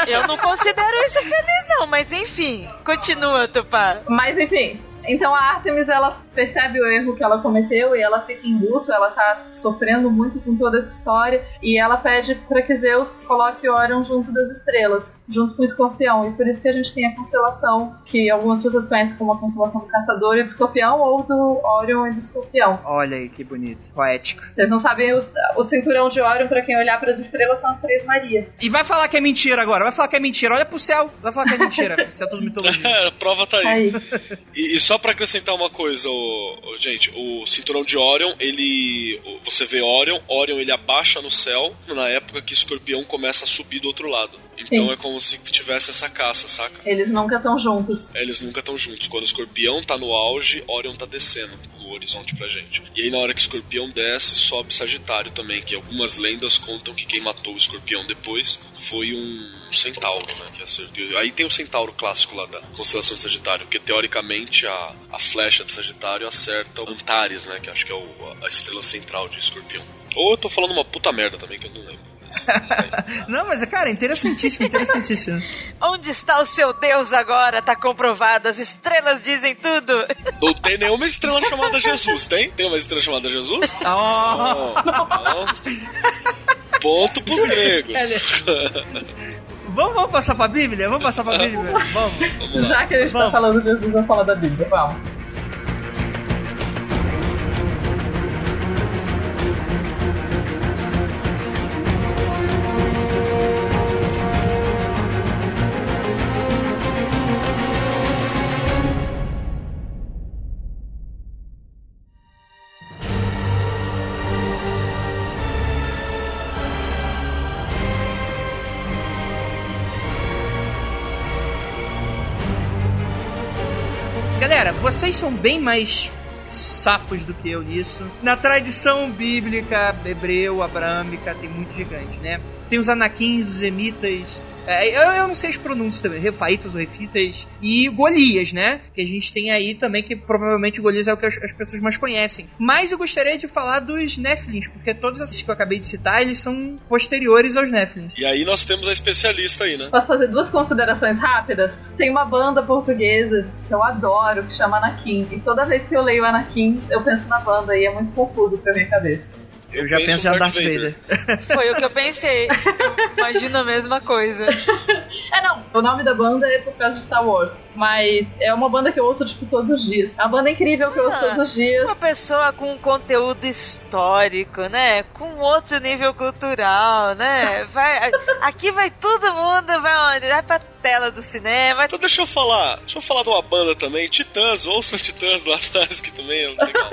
Eu não considero isso feliz, não. Mas enfim, continua, Tupá. Mas enfim... Então a Artemis, ela percebe o erro que ela cometeu e ela fica em luto, ela tá sofrendo muito com toda essa história e ela pede para que Zeus coloque Orion junto das estrelas, junto com o Escorpião, e por isso que a gente tem a constelação que algumas pessoas conhecem como a constelação do Caçador e do Escorpião, ou do Orion e do Escorpião. Olha aí que bonito, poético. Vocês não sabem, o cinturão de Orion, pra quem olhar pras estrelas, são as Três Marias. E vai falar que é mentira agora, vai falar que é mentira, olha pro céu, vai falar que é mentira, isso é tudo mitologia. A prova tá aí. E só pra acrescentar uma coisa, gente, o cinturão de Orion, você vê Orion ele abaixa no céu na época que Escorpião começa a subir do outro lado. Então é como se tivesse essa caça, saca? Eles nunca estão juntos. Eles nunca estão juntos. Quando o Escorpião tá no auge, Orion tá descendo no horizonte pra gente. E aí na hora que o Escorpião desce, sobe Sagitário também, que algumas lendas contam que quem matou o Escorpião depois foi um centauro, né? Que acertou. Aí tem o centauro clássico lá da constelação de Sagitário, porque teoricamente a flecha de Sagitário acerta o Antares, né? Que acho que é a estrela central de Escorpião. Ou eu tô falando uma puta merda também, que eu não lembro. Não, mas, cara, interessantíssimo. Onde está o seu Deus agora? Tá comprovado, as estrelas dizem tudo. Não tem nenhuma estrela chamada Jesus, tem? Tem uma estrela chamada Jesus? Não. Ponto pros gregos. Vamos passar pra Bíblia? Vamos. Já que a gente tá falando de Jesus, vamos falar da Bíblia, vamos. Galera, vocês são bem mais safos do que eu nisso. Na tradição bíblica, hebreu, abrâmica, tem muito gigante, né? Tem os Anakins, os Emitas... Eu não sei as pronúncias também, Refaitas ou Refitas, e Golias, né? Que a gente tem aí também, que provavelmente Golias é o que as pessoas mais conhecem. Mas eu gostaria de falar dos Néfilins, porque todos esses que eu acabei de citar, eles são posteriores aos Néfilins. E aí nós temos a especialista aí, né? Posso fazer duas considerações rápidas? Tem uma banda portuguesa que eu adoro, que chama Anakin, e toda vez que eu leio Anakin, eu penso na banda, e é muito confuso pra minha cabeça. Eu já penso em Darth Vader. Foi o que eu pensei. Imagino a mesma coisa. Não. O nome da banda é por causa de Star Wars. Mas é uma banda que eu ouço, tipo, todos os dias. É uma banda incrível que eu ouço todos os dias. Uma pessoa com um conteúdo histórico, né? Com outro nível cultural, né? Aqui vai todo mundo, vai onde? Vai pra tela do cinema. Então deixa eu falar de uma banda também. Titãs, ouçam Titãs lá atrás, que também é legal.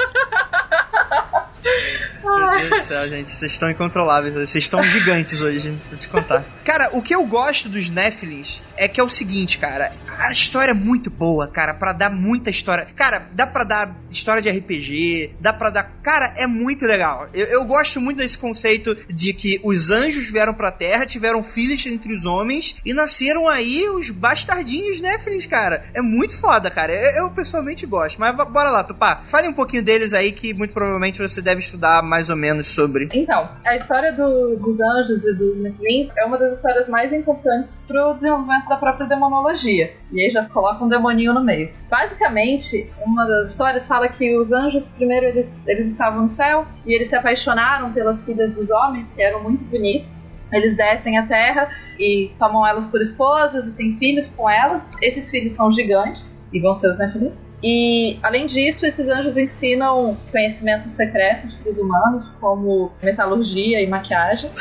Meu Deus do céu, gente, vocês estão incontroláveis, vocês estão gigantes hoje, vou te contar. Cara, o que eu gosto dos Néfilins é que é o seguinte, cara, a história é muito boa, cara, pra dar muita história. Cara, dá pra dar história de RPG, dá pra dar... Cara, é muito legal. Eu gosto muito desse conceito de que os anjos vieram pra Terra, tiveram filhos entre os homens e nasceram aí os bastardinhos Néfilins, cara. É muito foda, cara. Eu pessoalmente gosto. Mas bora lá, Tupá. Fale um pouquinho deles aí que muito provavelmente você deve estudar mais ou menos sobre. Então, a história dos anjos e dos Néfilins é uma das histórias mais importantes pro desenvolvimento da própria demonologia. E aí já coloca um demoninho no meio. Basicamente, uma das histórias fala que os anjos, primeiro, eles estavam no céu e eles se apaixonaram pelas filhas dos homens, que eram muito bonitas. Eles descem à terra e tomam elas por esposas e têm filhos com elas. Esses filhos são gigantes e vão ser os Néfilins. E, além disso, esses anjos ensinam conhecimentos secretos para os humanos, como metalurgia e maquiagem.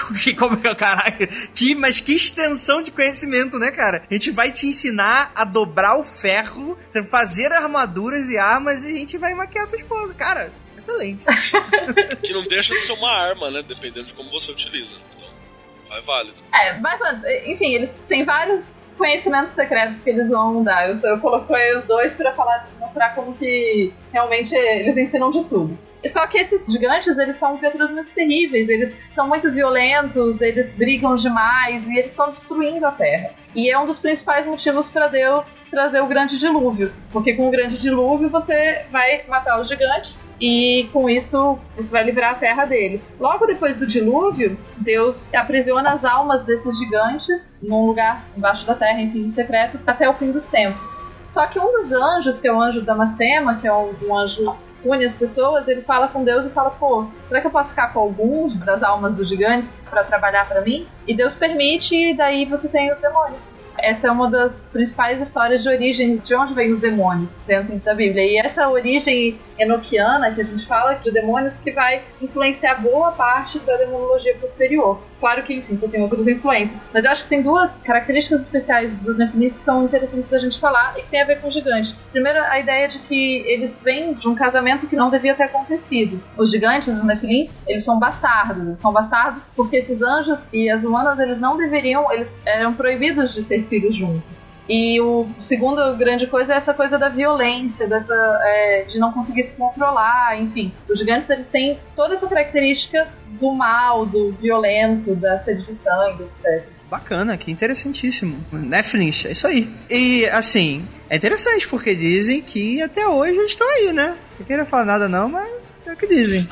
Caralho, mas que extensão de conhecimento, né, cara? A gente vai te ensinar a dobrar o ferro, fazer armaduras e armas, e a gente vai maquiar a tua esposa. Cara, excelente. Que não deixa de ser uma arma, né? Dependendo de como você utiliza. Então, vai válido. Mas, enfim, eles têm vários conhecimentos secretos que eles vão dar. Eu coloquei os dois pra mostrar como que realmente eles ensinam de tudo. Só que esses gigantes, eles são criaturas muito terríveis, eles são muito violentos, eles brigam demais e eles estão destruindo a Terra. E é um dos principais motivos para Deus trazer o grande dilúvio, porque com o grande dilúvio você vai matar os gigantes e com isso você vai livrar a Terra deles. Logo depois do dilúvio, Deus aprisiona as almas desses gigantes num lugar embaixo da Terra, enfim, secreto, até o fim dos tempos. Só que um dos anjos, que é o anjo Damastema, que é um anjo que une as pessoas, ele fala com Deus e fala, pô, será que eu posso ficar com alguns das almas dos gigantes para trabalhar para mim? E Deus permite, e daí você tem os demônios. Essa é uma das principais histórias de origem de onde vêm os demônios dentro da Bíblia. E essa origem enoquiana que a gente fala de demônios que vai influenciar boa parte da demonologia posterior. Claro que, enfim, você tem outras influências. Mas eu acho que tem duas características especiais dos Nefilim que são interessantes da gente falar e que tem a ver com o gigante. Primeiro, a ideia de que eles vêm de um casamento que não devia ter acontecido. Os gigantes, os Nefilim, eles são bastardos. Eles são bastardos porque esses anjos e as humanas, eles não deveriam, eles eram proibidos de ter filhos juntos. E o segundo grande coisa é essa coisa da violência, de não conseguir se controlar, enfim. Os gigantes, eles têm toda essa característica do mal, do violento, da sede de sangue, etc. Bacana, que interessantíssimo. Nephilim, é isso aí. E, assim, é interessante porque dizem que até hoje eles estão aí, né? Não queria falar nada não, mas é o que dizem.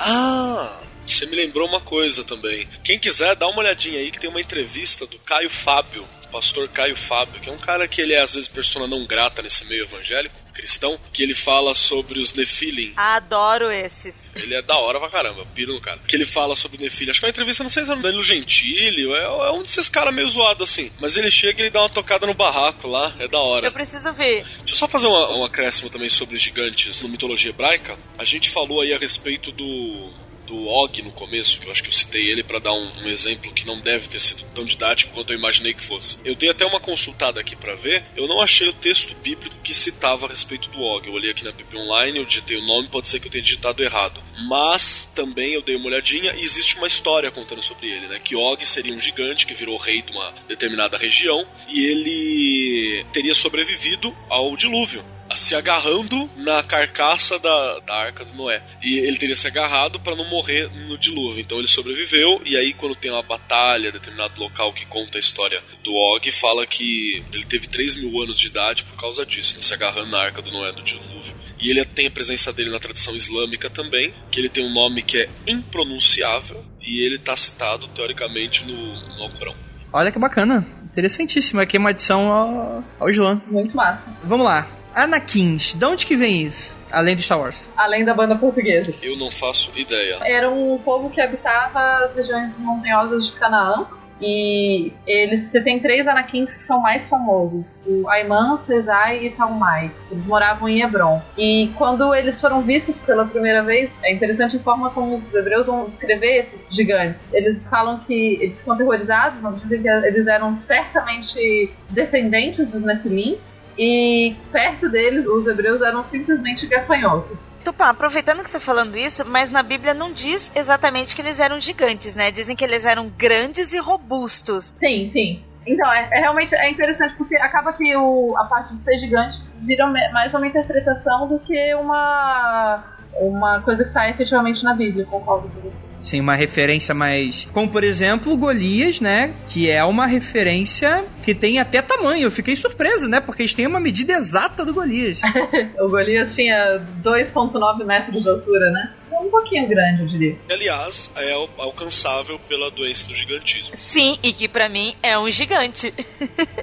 Você me lembrou uma coisa também. Quem quiser, dá uma olhadinha aí que tem uma entrevista do Caio Fábio, pastor Caio Fábio, que é um cara que ele é às vezes persona não grata nesse meio evangélico cristão, que ele fala sobre os Nefilim. Adoro esses. Ele é da hora pra caramba, piro no cara. Que ele fala sobre o Nefilim. Acho que é uma entrevista, não sei se é no Danilo Gentili, é um desses caras meio zoado assim. Mas ele chega e ele dá uma tocada no barraco lá, é da hora. Eu preciso ver. Deixa eu só fazer um acréscimo também sobre gigantes na mitologia hebraica. A gente falou aí a respeito do Og no começo, que eu acho que eu citei ele para dar um exemplo que não deve ter sido tão didático quanto eu imaginei que fosse. Eu dei até uma consultada aqui para ver, eu não achei o texto bíblico que citava a respeito do Og. Eu olhei aqui na Bíblia Online, eu digitei o nome, pode ser que eu tenha digitado errado. Mas também eu dei uma olhadinha e existe uma história contando sobre ele, né? Que Og seria um gigante que virou rei de uma determinada região e ele teria sobrevivido ao dilúvio, se agarrando na carcaça da Arca de Noé. E ele teria se agarrado para não morrer no dilúvio. Então ele sobreviveu, e aí quando tem uma batalha, determinado local que conta a história do Og, fala que ele teve 3.000 anos de idade por causa disso, né, se agarrando na Arca do Noé do dilúvio. E ele tem a presença dele na tradição islâmica também, que ele tem um nome que é impronunciável, e ele está citado teoricamente no Alcorão. Olha que bacana, interessantíssimo. Aqui é uma adição ao Islã. Muito massa. Vamos lá. Anakins, de onde que vem isso? Além do Star Wars. Além da banda portuguesa. Eu não faço ideia. Era um povo que habitava as regiões montanhosas de Canaã. E você tem 3 Anakins que são mais famosos: o Aiman, Sesai e Talmai. Eles moravam em Hebron. E quando eles foram vistos pela primeira vez, é interessante a forma como os hebreus vão descrever esses gigantes. Eles falam que eles ficam aterrorizados, vão dizer que eles eram certamente descendentes dos Nefilins. E perto deles, os hebreus eram simplesmente gafanhotos. Tupã, aproveitando que você está falando isso, mas na Bíblia não diz exatamente que eles eram gigantes, né? Dizem que eles eram grandes e robustos. Sim, sim. Então, realmente é interessante porque acaba que a parte de ser gigante vira mais uma interpretação do que uma coisa que está efetivamente na Bíblia, concordo com você. Sim, uma referência mais... Como, por exemplo, Golias, né? Que é uma referência que tem até tamanho. Eu fiquei surpreso, né? Porque eles têm uma medida exata do Golias. O Golias tinha 2,9 metros de altura, né? Um pouquinho grande, eu diria. Aliás, é alcançável pela doença do gigantismo. Sim, e que pra mim é um gigante.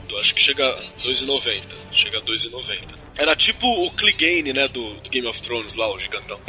Eu acho que chega a 2,90. Chega a 2,90. Era tipo o Clegane, né, do Game of Thrones lá, o gigantão.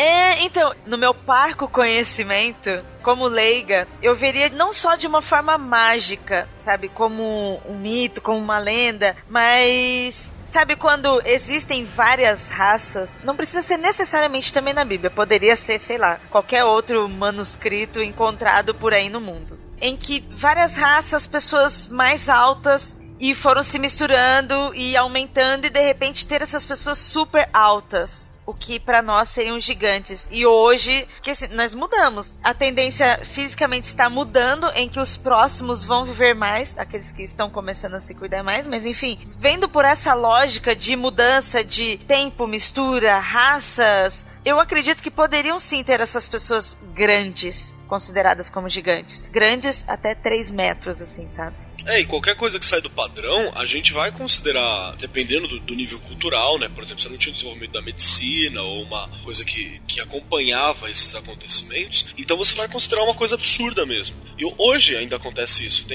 Então, no meu parco conhecimento, como leiga, eu veria não só de uma forma mágica, sabe, como um mito, como uma lenda, mas... Sabe quando existem várias raças, não precisa ser necessariamente também na Bíblia, poderia ser, sei lá, qualquer outro manuscrito encontrado por aí no mundo, em que várias raças, pessoas mais altas, e foram se misturando e aumentando e de repente ter essas pessoas super altas. O que pra nós seriam gigantes. E hoje, que assim, nós mudamos. A tendência fisicamente está mudando, em que os próximos vão viver mais, aqueles que estão começando a se cuidar mais, mas enfim, vendo por essa lógica de mudança de tempo, mistura, raças, eu acredito que poderiam sim ter essas pessoas grandes, consideradas como gigantes. Grandes até 3 metros, assim, sabe? E qualquer coisa que sai do padrão, a gente vai considerar, dependendo do nível cultural, né? Por exemplo, você não tinha o desenvolvimento da medicina ou uma coisa que acompanhava esses acontecimentos, então você vai considerar uma coisa absurda mesmo. E hoje ainda acontece isso.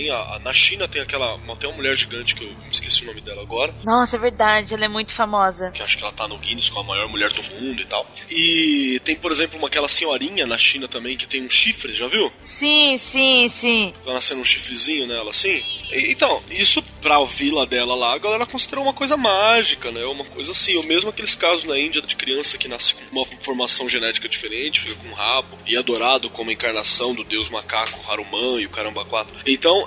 Na China tem uma mulher gigante, que eu me esqueci o nome dela agora. Nossa, é verdade, ela é muito famosa. Que acho que ela tá no Guinness com a maior mulher do mundo e tal. E tem, por exemplo, aquela senhorinha na China também que tem um chifre, já viu? Sim. Tá nascendo um chifrezinho nela, assim. Então, isso pra vila dela lá, a galera considerou uma coisa mágica, né? Uma coisa assim, ou mesmo aqueles casos na Índia de criança que nasce com uma formação genética diferente, fica com um rabo, e é adorado como a encarnação do deus macaco Haruman e o caramba 4. Então,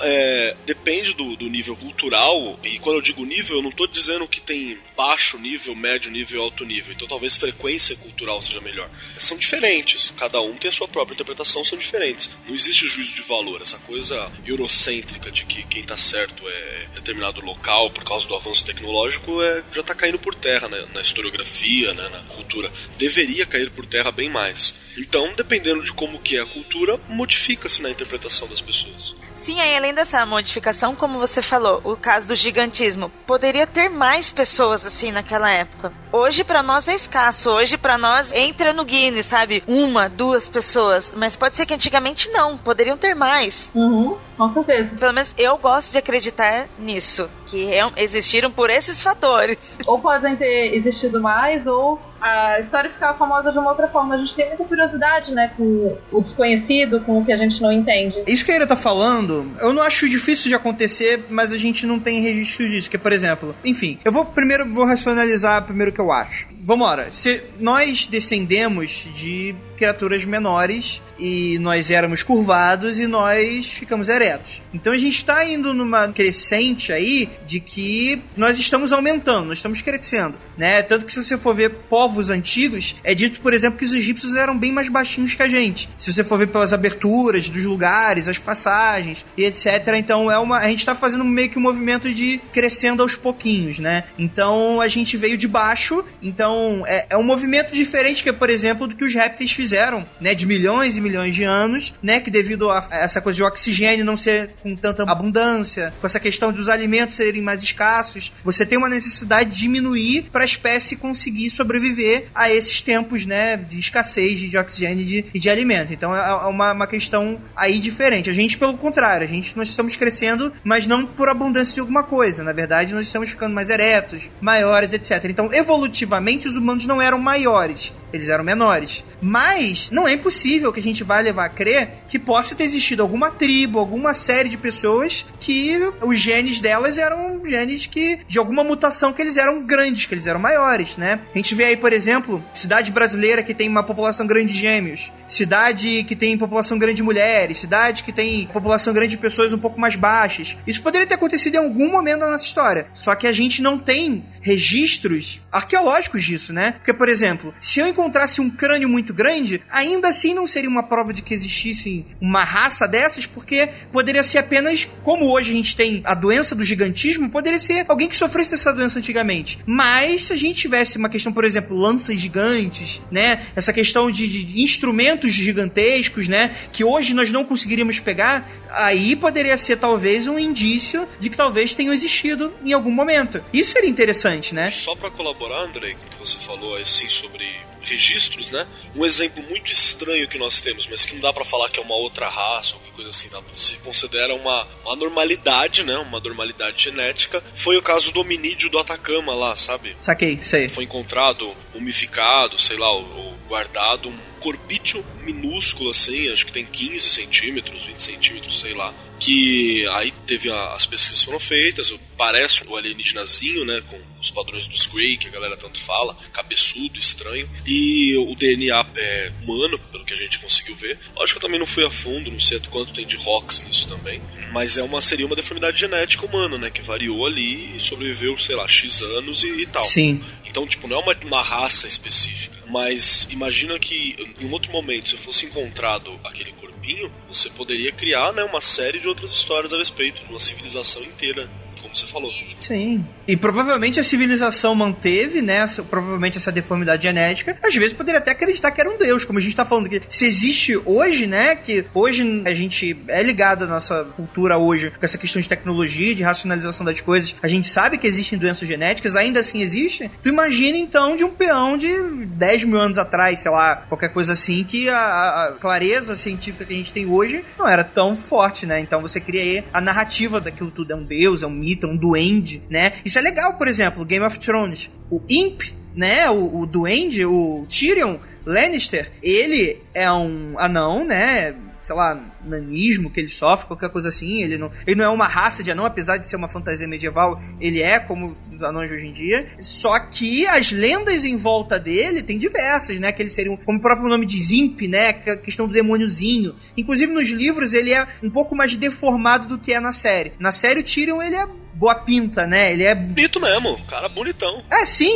depende do nível cultural, e quando eu digo nível, eu não tô dizendo que tem baixo nível, médio nível e alto nível. Então talvez frequência cultural seja melhor. São diferentes, cada um tem a sua própria interpretação, são diferentes. Não existe juízo de valor, essa coisa eurocêntrica de que quem tá certo é determinado local por causa do avanço tecnológico já tá caindo por terra, né? Na historiografia, né? Na cultura. Deveria cair por terra bem mais. Então, dependendo de como que é a cultura, modifica-se na interpretação das pessoas. Sim, aí além dessa modificação, como você falou, o caso do gigantismo, poderia ter mais pessoas assim naquela época. Hoje pra nós é escasso, hoje pra nós entra no Guinness, sabe? 1, 2 pessoas, mas pode ser que antigamente não, poderiam ter mais. Com certeza. Pelo menos eu gosto de acreditar nisso, que existiram por esses fatores. Ou podem ter existido mais, ou a história ficava famosa de uma outra forma. A gente tem muita curiosidade, né, com o desconhecido, com o que a gente não entende. Isso que a Ira tá falando, eu não acho difícil de acontecer, mas a gente não tem registro disso. Que, por exemplo, enfim, eu vou racionalizar primeiro o que eu acho. Vamos lá, se nós descendemos de criaturas menores e nós éramos curvados e nós ficamos eretos. Então a gente está indo numa crescente aí de que nós estamos aumentando, nós estamos crescendo, né? Tanto que se você for ver povos antigos, é dito, por exemplo, que os egípcios eram bem mais baixinhos que a gente. Se você for ver pelas aberturas dos lugares, as passagens e etc. Então a gente está fazendo meio que um movimento de crescendo aos pouquinhos, né? Então a gente veio de baixo, então é um movimento diferente que, por exemplo, do que os répteis fizeram, né? De milhões e milhões de anos, né? Que devido a essa coisa de oxigênio não ser com tanta abundância, com essa questão dos alimentos serem mais escassos, você tem uma necessidade de diminuir para a espécie conseguir sobreviver a esses tempos, né? De escassez de oxigênio e de alimento. Então é uma questão aí diferente. A gente, pelo contrário, nós estamos crescendo, mas não por abundância de alguma coisa. Na verdade, nós estamos ficando mais eretos, maiores, etc. Então, evolutivamente, os humanos não eram maiores, eles eram menores. Mas não é impossível que a gente vá levar a crer que possa ter existido alguma tribo, alguma série de pessoas que os genes delas eram genes que, de alguma mutação, que eles eram grandes, que eles eram maiores, né? A gente vê aí, por exemplo, cidade brasileira que tem uma população grande de gêmeos, cidade que tem população grande de mulheres, cidade que tem população grande de pessoas um pouco mais baixas. Isso poderia ter acontecido em algum momento da nossa história, só que a gente não tem registros arqueológicos disso, né? Porque, por exemplo, se eu encontrasse um crânio muito grande, ainda assim não seria uma prova de que existisse uma raça dessas, porque poderia ser apenas, como hoje a gente tem a doença do gigantismo, poderia ser alguém que sofresse dessa doença antigamente. Mas se a gente tivesse uma questão, por exemplo, lanças gigantes, né? Essa questão de instrumentos gigantescos, né? Que hoje nós não conseguiríamos pegar, aí poderia ser talvez um indício de que talvez tenham existido em algum momento. Isso seria interessante, né? Só para colaborar, Andrei, que você falou assim sobre registros, né? Um exemplo muito estranho que nós temos, mas que não dá pra falar que é uma outra raça ou coisa assim, se considera uma normalidade, né? Uma normalidade genética. Foi o caso do hominídeo do Atacama lá, sabe? Saquei, sei. Foi encontrado mumificado, sei lá, ou guardado um corpício minúsculo assim, acho que tem 15 centímetros, 20 centímetros, sei lá. Que aí teve as pesquisas foram feitas, parece o alienígenazinho, né, com os padrões dos Grey, que a galera tanto fala, cabeçudo, estranho, e o DNA é humano, pelo que a gente conseguiu ver. Acho que eu também não fui a fundo, não sei quanto tem de ROX nisso também, mas seria uma deformidade genética humana, né, que variou ali e sobreviveu, sei lá, X anos e tal. Sim. Então, tipo, não é uma raça específica, mas imagina que em um outro momento, se fosse encontrado aquele corpinho, você poderia criar, né, uma série de outras histórias a respeito de uma civilização inteira como você falou. Sim. E provavelmente a civilização manteve, né, provavelmente essa deformidade genética. Às vezes poderia até acreditar que era um deus, como a gente tá falando, que se existe hoje, né, que hoje a gente é ligado à nossa cultura hoje, com essa questão de tecnologia, de racionalização das coisas, a gente sabe que existem doenças genéticas, ainda assim existem. Tu imagina então de um peão de 10 mil anos atrás, sei lá, qualquer coisa assim, que a clareza científica que a gente tem hoje não era tão forte, né? Então você cria aí a narrativa daquilo tudo, é um deus, é um mito, é um duende, né? Isso é legal, por exemplo, Game of Thrones. O Imp, né, o duende, o Tyrion Lannister, ele é um anão, né, sei lá, nanismo que ele sofre, qualquer coisa assim, ele não é uma raça de anão, apesar de ser uma fantasia medieval, ele é como os anões de hoje em dia, só que as lendas em volta dele tem diversas, né, que ele seria, como o próprio nome diz, Imp, né, a questão do demôniozinho, inclusive nos livros ele é um pouco mais deformado do que é na série. Na série o Tyrion, ele é boa pinta, né? Ele é bonito mesmo, cara bonitão. Sim.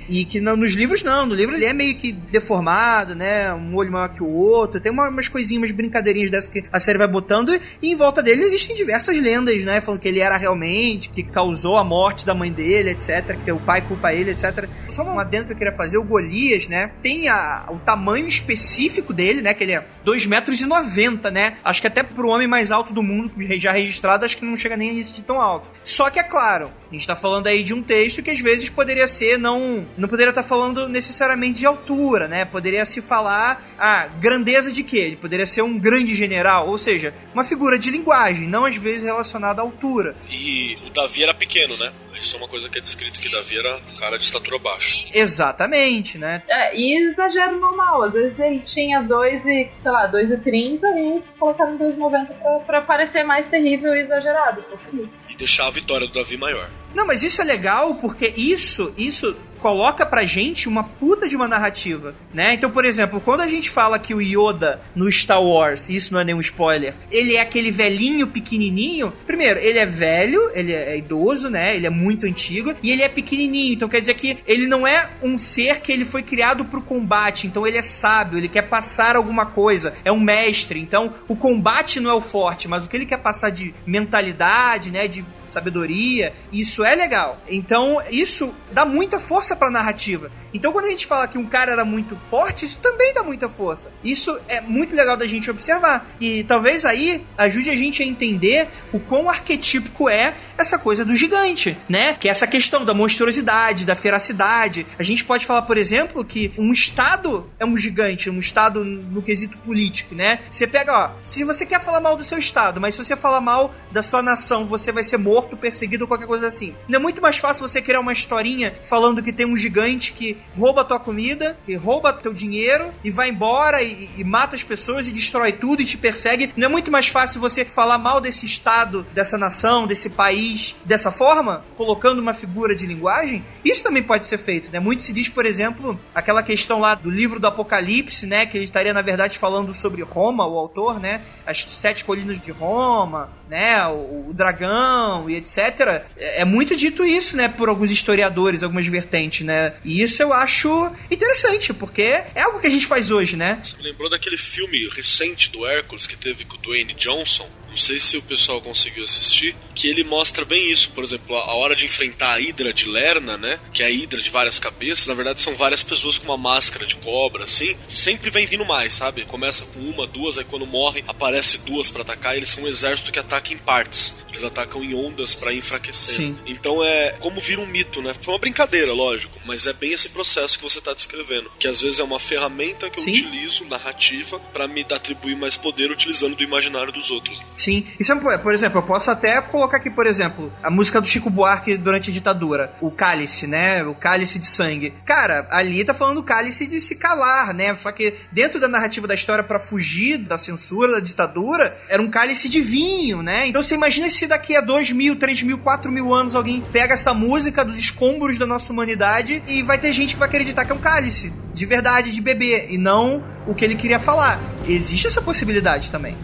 E que nos livros não. No livro ele é meio que deformado, né? Um olho maior que o outro. Tem umas coisinhas, umas brincadeirinhas dessas que a série vai botando. E em volta dele existem diversas lendas, né? Falando que ele era realmente, que causou a morte da mãe dele, etc. Que o pai culpa ele, etc. Só um adendo que eu queria fazer. O Golias, né? Tem o tamanho específico dele, né? Que ele é 2,90 metros, né? Acho que até pro homem mais alto do mundo, já registrado, acho que não chega nem a isso de tão alto. Só que é claro, a gente tá falando aí de um texto que às vezes poderia ser, não poderia estar falando necessariamente de altura, né? Poderia se falar grandeza de quê? Ele poderia ser um grande general, ou seja, uma figura de linguagem, não às vezes relacionada à altura. E o Davi era pequeno, né? Isso é uma coisa que é descrito, que Davi era um cara de estatura baixa. Exatamente, né? E exagero normal. Às vezes ele tinha 2,30 e colocaram 2,90 pra parecer mais terrível e exagerado, só por isso. E deixar a vitória do Davi maior. Não, mas isso é legal porque isso coloca pra gente uma puta de uma narrativa, né? Então, por exemplo, quando a gente fala que o Yoda no Star Wars, isso não é nenhum spoiler, ele é aquele velhinho pequenininho, primeiro, ele é velho, ele é idoso, né? Ele é muito antigo e ele é pequenininho, então quer dizer que ele não é um ser que ele foi criado pro combate, então ele é sábio, ele quer passar alguma coisa, é um mestre, então o combate não é o forte, mas o que ele quer passar de mentalidade, né? De sabedoria, isso é legal. Então, isso dá muita força pra narrativa. Então, quando a gente fala que um cara era muito forte, isso também dá muita força. Isso é muito legal da gente observar. E talvez aí ajude a gente a entender o quão arquetípico é essa coisa do gigante, né? Que é essa questão da monstruosidade, da feracidade. A gente pode falar, por exemplo, que um estado é um gigante, um estado no quesito político, né? Você pega, se você quer falar mal do seu estado, mas se você falar mal da sua nação, você vai ser morto, perseguido, qualquer coisa assim. Não é muito mais fácil você criar uma historinha falando que tem um gigante que rouba a tua comida, que rouba teu dinheiro e vai embora e mata as pessoas e destrói tudo e te persegue? Não é muito mais fácil você falar mal desse estado, dessa nação, desse país, dessa forma, colocando uma figura de linguagem? Isso também pode ser feito, né? Muito se diz, por exemplo, aquela questão lá do livro do Apocalipse, né? Que ele estaria, na verdade, falando sobre Roma, o autor, né? As 7 colinas de Roma, né? O dragão e etc. É muito dito isso, né? Por alguns historiadores, algumas vertentes, né? E isso eu acho interessante, porque é algo que a gente faz hoje, né? Você me lembrou daquele filme recente do Hércules que teve com o Dwayne Johnson? Não sei se o pessoal conseguiu assistir, que ele mostra bem isso. Por exemplo, a hora de enfrentar a Hidra de Lerna, né? Que é a Hidra de várias cabeças. Na verdade, são várias pessoas com uma máscara de cobra, assim. Sempre vem vindo mais, sabe? Começa com 1, 2, aí quando morre, aparece 2 pra atacar. Eles são um exército que ataca em partes. Eles atacam em ondas pra enfraquecer. Sim. Então é como vira um mito, né? Foi uma brincadeira, lógico, mas é bem esse processo que você tá descrevendo. Que às vezes é uma ferramenta que eu utilizo, narrativa, pra me atribuir mais poder utilizando do imaginário dos outros. Sim. Isso é, por exemplo, eu posso até colocar aqui, por exemplo, a música do Chico Buarque durante a ditadura. O Cálice, né? O Cálice de Sangue. Cara, ali tá falando do cálice de se calar, né? Só que dentro da narrativa da história, pra fugir da censura, da ditadura, era um cálice de vinho, né? Então você imagina se daqui a 2.000, 3.000, 4.000 anos alguém pega essa música dos escombros da nossa humanidade e vai ter gente que vai acreditar que é um cálice de verdade, de beber, e não o que ele queria falar. Existe essa possibilidade também.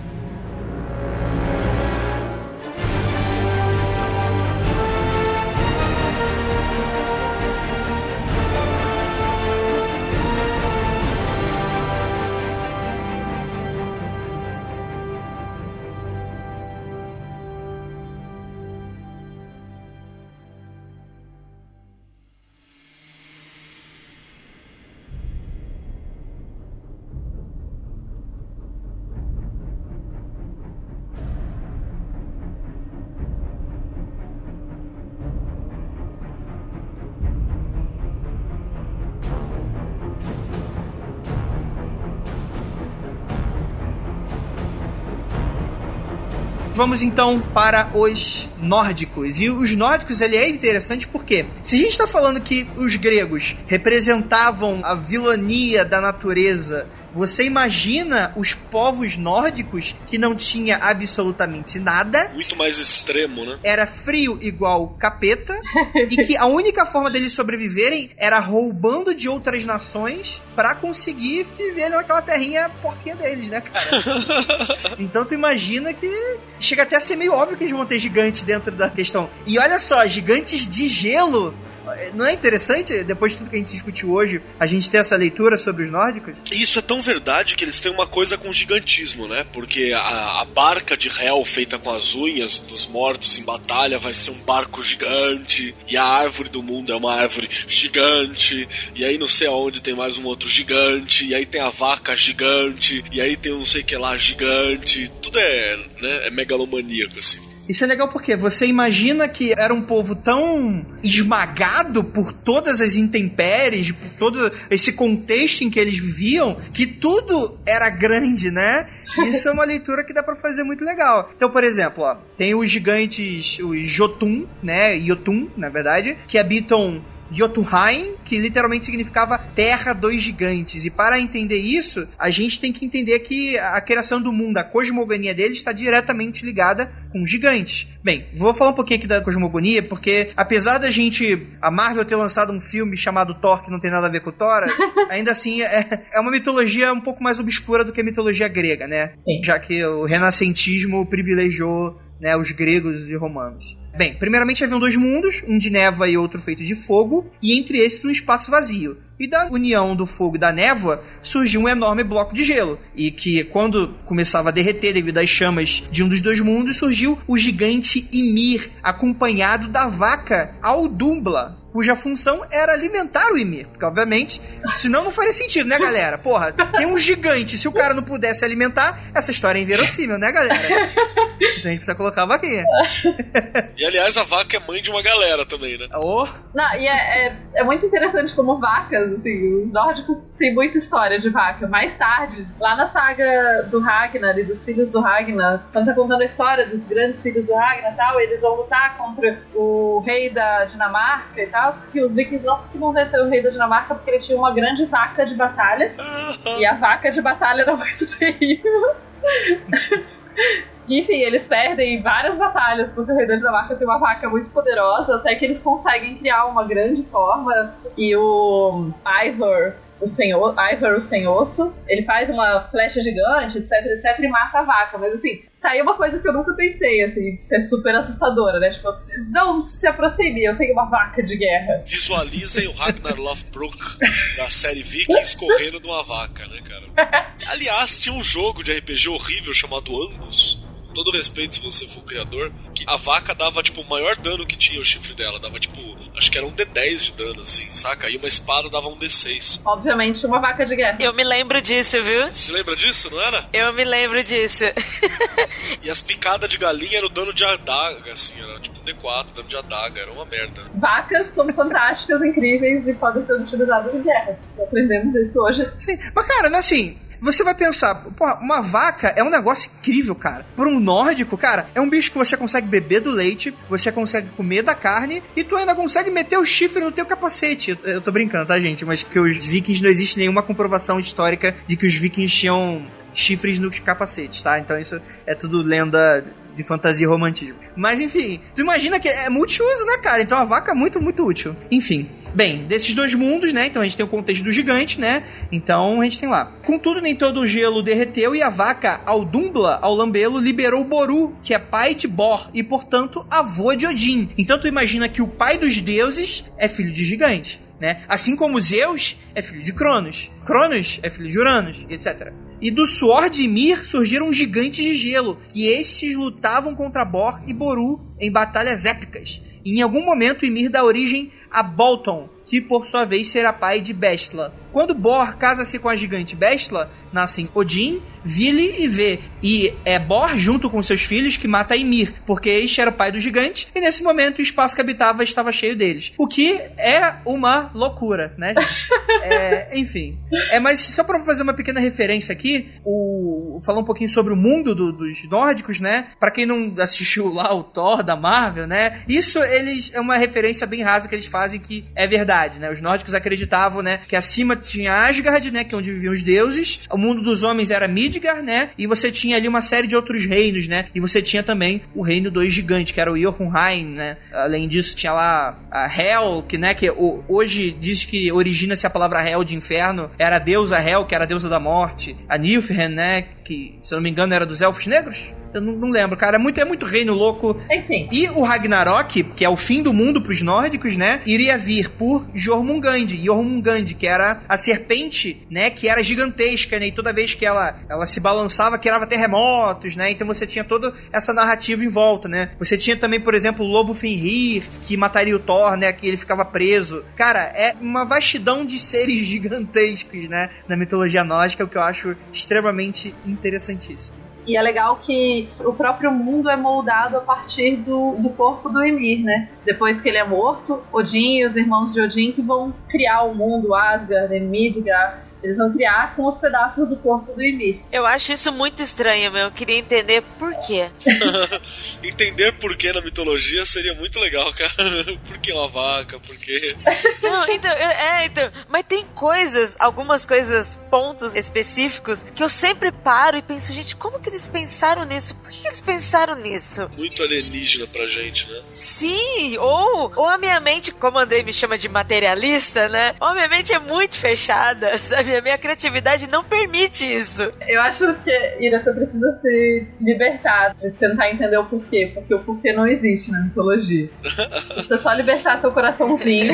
vamos então para os nórdicos. E os nórdicos, ele é interessante porque, se a gente está falando que os gregos representavam a vilania da natureza, você imagina os povos nórdicos que não tinha absolutamente nada. Muito mais extremo, né? Era frio igual capeta. E que a única forma deles sobreviverem era roubando de outras nações pra conseguir viver naquela terrinha porquinha deles, né, cara? Então tu imagina que chega até a ser meio óbvio que eles vão ter gigantes dentro da questão. E olha só, gigantes de gelo. Não é interessante, depois de tudo que a gente discutiu hoje, a gente ter essa leitura sobre os nórdicos? Isso é tão verdade que eles têm uma coisa com gigantismo, né? Porque a barca de Hel feita com as unhas dos mortos em batalha vai ser um barco gigante, e a árvore do mundo é uma árvore gigante, e aí não sei aonde tem mais um outro gigante, e aí tem a vaca gigante, e aí tem um não sei o que lá gigante. Tudo é megalomaníaco, assim. Isso é legal porque você imagina que era um povo tão esmagado por todas as intempéries, por todo esse contexto em que eles viviam, que tudo era grande, né? Isso é uma leitura que dá pra fazer muito legal. Então, por exemplo, ó, tem os gigantes, os Jotun, né? Jotun, na verdade, que habitam Jotunheim, que literalmente significava Terra dos Gigantes. E para entender isso, a gente tem que entender que a criação do mundo, a cosmogonia dele está diretamente ligada com gigantes. Bem, vou falar um pouquinho aqui da cosmogonia, porque apesar da a Marvel ter lançado um filme chamado Thor, que não tem nada a ver com o Thor, ainda assim é uma mitologia um pouco mais obscura do que a mitologia grega, né? Sim. Já que o renascentismo privilegiou, né, os gregos e romanos. Bem, primeiramente haviam 2 mundos, um de névoa e outro feito de fogo, e entre esses um espaço vazio. E da união do fogo e da névoa surgiu um enorme bloco de gelo. E que, quando começava a derreter devido às chamas de um dos 2 mundos, surgiu o gigante Ymir, acompanhado da vaca Audumbla, cuja função era alimentar o Ymir. Porque, obviamente, senão não faria sentido, né, galera? Porra, tem um gigante, se o cara não pudesse alimentar, essa história é inverossímil, né, galera? Então a gente precisa colocar a vaquinha. E, aliás, a vaca é mãe de uma galera também, né? Oh. Não, e é muito interessante como vacas, assim, os nórdicos têm muita história de vaca. Mais tarde, lá na saga do Ragnar e dos filhos do Ragnar, quando tá contando a história dos grandes filhos do Ragnar e tal, eles vão lutar contra o rei da Dinamarca e tal, que os vikings não conseguiam vencer o rei da Dinamarca porque ele tinha uma grande vaca de batalha, e a vaca de batalha era muito terrível. Enfim, eles perdem várias batalhas porque o rei da Dinamarca tem uma vaca muito poderosa, até que eles conseguem criar uma grande forma, e o Eivor o sem osso, ele faz uma flecha gigante, etc, e mata a vaca. Mas assim, tá aí uma coisa que eu nunca pensei, assim, ser super assustadora, né? Tipo, não se aproxime, eu tenho uma vaca de guerra. Visualizem o Ragnar Lothbrok da série Vikings correndo de uma vaca, né, cara? Aliás, tinha um jogo de RPG horrível chamado Angus. Com todo respeito, se você for o criador, que a vaca dava, tipo, o maior dano que tinha o chifre dela. Dava, tipo, acho que era um D10 de dano, assim, saca? E uma espada dava um D6. Obviamente, uma vaca de guerra. Eu me lembro disso, viu? Você lembra disso, não era? Eu me lembro disso. E as picadas de galinha era o dano de adaga, assim, era tipo um D4, dano de adaga, era uma merda. Vacas são fantásticas, incríveis e podem ser utilizadas em guerra. Aprendemos isso hoje. Sim, mas cara, não é assim... Você vai pensar, porra, uma vaca é um negócio incrível, cara. Por um nórdico, cara, é um bicho que você consegue beber do leite, você consegue comer da carne e tu ainda consegue meter o chifre no teu capacete. Eu tô brincando, tá, gente? Mas que os vikings, não existe nenhuma comprovação histórica de que os vikings tinham chifres nos capacetes, tá? Então isso é tudo lenda de fantasia e romantismo. Mas enfim, tu imagina que é multiuso, né, cara? Então a vaca é muito, muito útil. Enfim. Bem, desses 2 mundos, né? Então a gente tem o contexto do gigante, né? Então a gente tem lá. Contudo, nem todo o gelo derreteu e a vaca Audumbla, ao lambê-lo, liberou Boru, que é pai de Bor e, portanto, avô de Odin. Então tu imagina que o pai dos deuses é filho de gigante, né? Assim como Zeus é filho de Cronos. Cronos é filho de Uranus, etc. E do suor de Ymir surgiram gigantes de gelo, e estes lutavam contra Bor e Boru em batalhas épicas. E em algum momento Ymir dá origem a Bolton, que por sua vez será pai de Bestla. Quando Bor casa-se com a gigante Bestla, nascem Odin, Vili e Ve. E é Bor, junto com seus filhos, que mata Ymir, porque este era o pai do gigante, e nesse momento o espaço que habitava estava cheio deles. O que é uma loucura, né? Enfim. Mas só pra fazer uma pequena referência aqui, falar um pouquinho sobre o mundo dos nórdicos, né? Pra quem não assistiu lá o Thor da Marvel, né? Isso é uma referência bem rasa que eles fazem, que é verdade, né? Os nórdicos acreditavam, né, que acima tinha Asgard, né, que é onde viviam os deuses. O mundo dos homens era Midgard, né? E você tinha ali uma série de outros reinos, né? E você tinha também o reino dos gigantes, que era o Jotunheim, né? Além disso, tinha lá a Hel, que, né, que hoje diz que origina-se a palavra Hel de inferno. Era a deusa Hel, que era a deusa da morte. A Nilfgaard, né, que, se eu não me engano, era dos elfos negros. Eu não lembro, cara. É muito reino louco. Enfim. E o Ragnarok, que é o fim do mundo pros nórdicos, né? Iria vir por Jormungand, que era a serpente, né? Que era gigantesca, né? E toda vez que ela se balançava, criava terremotos, né? Então você tinha toda essa narrativa em volta, né? Você tinha também, por exemplo, o lobo Fenrir, que mataria o Thor, né? Que ele ficava preso. Cara, é uma vastidão de seres gigantescos, né? Na mitologia nórdica, o que eu acho extremamente interessantíssimo. E é legal que o próprio mundo é moldado a partir do corpo do Ymir, né? Depois que ele é morto, Odin e os irmãos de Odin que vão criar o mundo, Asgard, Midgard. Eles vão criar com os pedaços do corpo do Ymir. Eu acho isso muito estranho, meu. Eu queria entender por quê. Entender por quê na mitologia seria muito legal, cara. Por que uma vaca? Por quê? Não, então. Mas tem algumas coisas, pontos específicos, que eu sempre paro e penso, gente, como que eles pensaram nisso? Por que eles pensaram nisso? Muito alienígena pra gente, né? Sim, ou a minha mente, como o Andrei me chama de materialista, né? Ou a minha mente é muito fechada, sabe? A minha criatividade não permite isso. Eu acho que, Ira, você precisa se libertar de tentar entender o porquê, porque o porquê não existe na mitologia. Você precisa só libertar seu coraçãozinho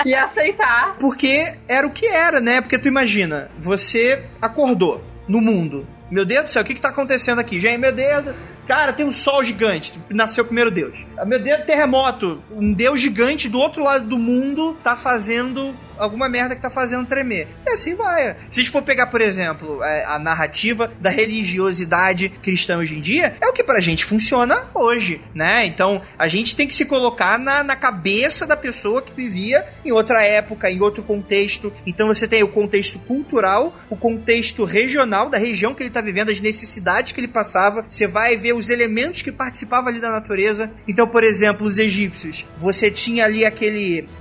e aceitar. Porque era o que era, né? Porque tu imagina, você acordou no mundo. Meu Deus do céu, o que tá acontecendo aqui? Gente, meu Deus... Cara, tem um sol gigante, nasceu o primeiro deus. Meu Deus, terremoto, um deus gigante do outro lado do mundo tá fazendo alguma merda que tá fazendo tremer. E assim vai. Se a gente for pegar, por exemplo, a narrativa da religiosidade cristã hoje em dia, é o que pra gente funciona hoje, né? Então, a gente tem que se colocar na cabeça da pessoa que vivia em outra época, em outro contexto. Então, você tem o contexto cultural, o contexto regional da região que ele tá vivendo, as necessidades que ele passava. Você vai ver os elementos que participavam ali da natureza. Então, por exemplo, os egípcios. Você tinha ali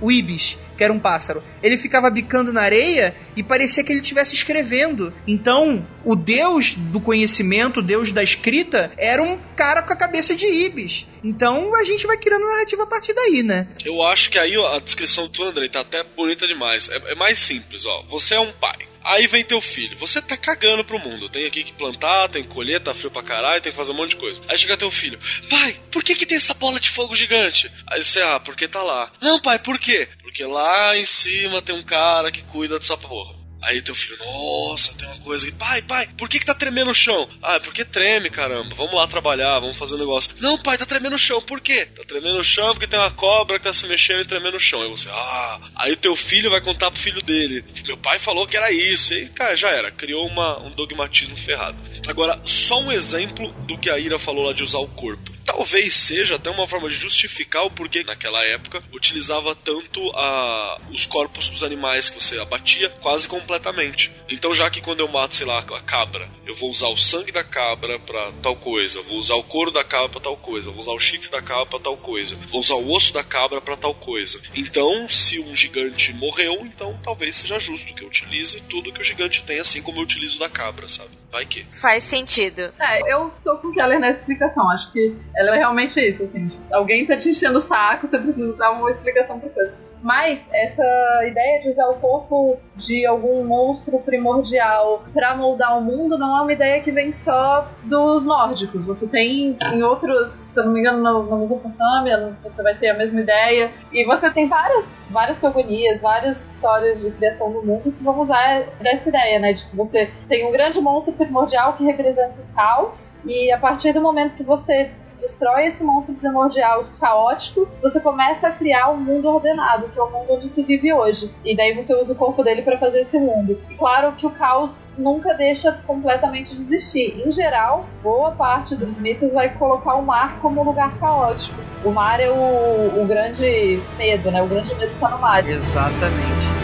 o ibis, que era um pássaro. Ele ficava bicando na areia e parecia que ele estivesse escrevendo. Então, o deus do conhecimento, o deus da escrita, era um cara com a cabeça de ibis. Então, a gente vai criando narrativa a partir daí, né? Eu acho que aí a descrição do André tá até bonita demais. É mais simples, ó. Você é um pai. Aí vem teu filho, você tá cagando pro mundo. Tem aqui que plantar, tem que colher, tá frio pra caralho, tem que fazer um monte de coisa. Aí chega teu filho, pai, por que tem essa bola de fogo gigante? Aí você, porque tá lá. Não, pai, por quê? Porque lá em cima tem um cara que cuida dessa porra. Aí teu filho, nossa, tem uma coisa aqui. Pai, por que tá tremendo o chão? É porque treme, caramba. Vamos lá trabalhar, vamos fazer um negócio. Não, pai, tá tremendo o chão. Por quê? Tá tremendo o chão porque tem uma cobra que tá se mexendo e tremendo o chão. Aí você, Aí teu filho vai contar pro filho dele. Meu pai falou que era isso. E, cara, já era. Criou um dogmatismo ferrado. Agora, só um exemplo do que a Ira falou lá de usar o corpo. Talvez seja até uma forma de justificar o porquê naquela época utilizava tanto os corpos dos animais que você abatia quase completamente. Então, já que quando eu mato, sei lá, a cabra, eu vou usar o sangue da cabra pra tal coisa, vou usar o couro da cabra pra tal coisa, vou usar o chifre da cabra pra tal coisa, vou usar o osso da cabra pra tal coisa. Então, se um gigante morreu, então talvez seja justo que eu utilize tudo que o gigante tem, assim como eu utilizo da cabra, sabe? Vai que. Faz sentido. Eu tô com o Keller na explicação. Acho que ela é realmente isso, assim. Alguém tá te enchendo o saco, você precisa dar uma explicação pra coisa. Mas essa ideia de usar o corpo de algum monstro primordial pra moldar o mundo não é uma ideia que vem só dos nórdicos. Você tem em outros, se eu não me engano, na Mesopotâmia, você vai ter a mesma ideia. E você tem várias teogonias, várias histórias de criação do mundo que vão usar dessa ideia, né? De que você tem um grande monstro primordial que representa o caos, e a partir do momento que você destrói esse monstro primordial caótico, você começa a criar um mundo ordenado, que é o mundo onde se vive hoje. E daí você usa o corpo dele pra fazer esse mundo. E claro que o caos nunca deixa completamente de existir. Em geral, boa parte dos mitos vai colocar o mar como um lugar caótico. O mar é o grande medo, né? O grande medo tá no mar. Exatamente.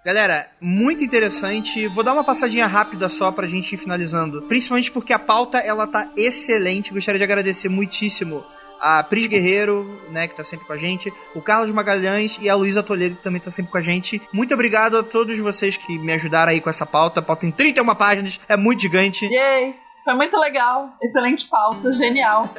Galera, muito interessante. Vou dar uma passadinha rápida só pra gente ir finalizando. Principalmente porque a pauta, ela tá excelente. Gostaria de agradecer muitíssimo a Pris Guerreiro, né, que tá sempre com a gente, o Carlos Magalhães e a Luísa Toledo, que também tá sempre com a gente. Muito obrigado a todos vocês que me ajudaram aí com essa pauta. A pauta tem 31 páginas, é muito gigante. Yay! Foi muito legal, excelente pauta, genial.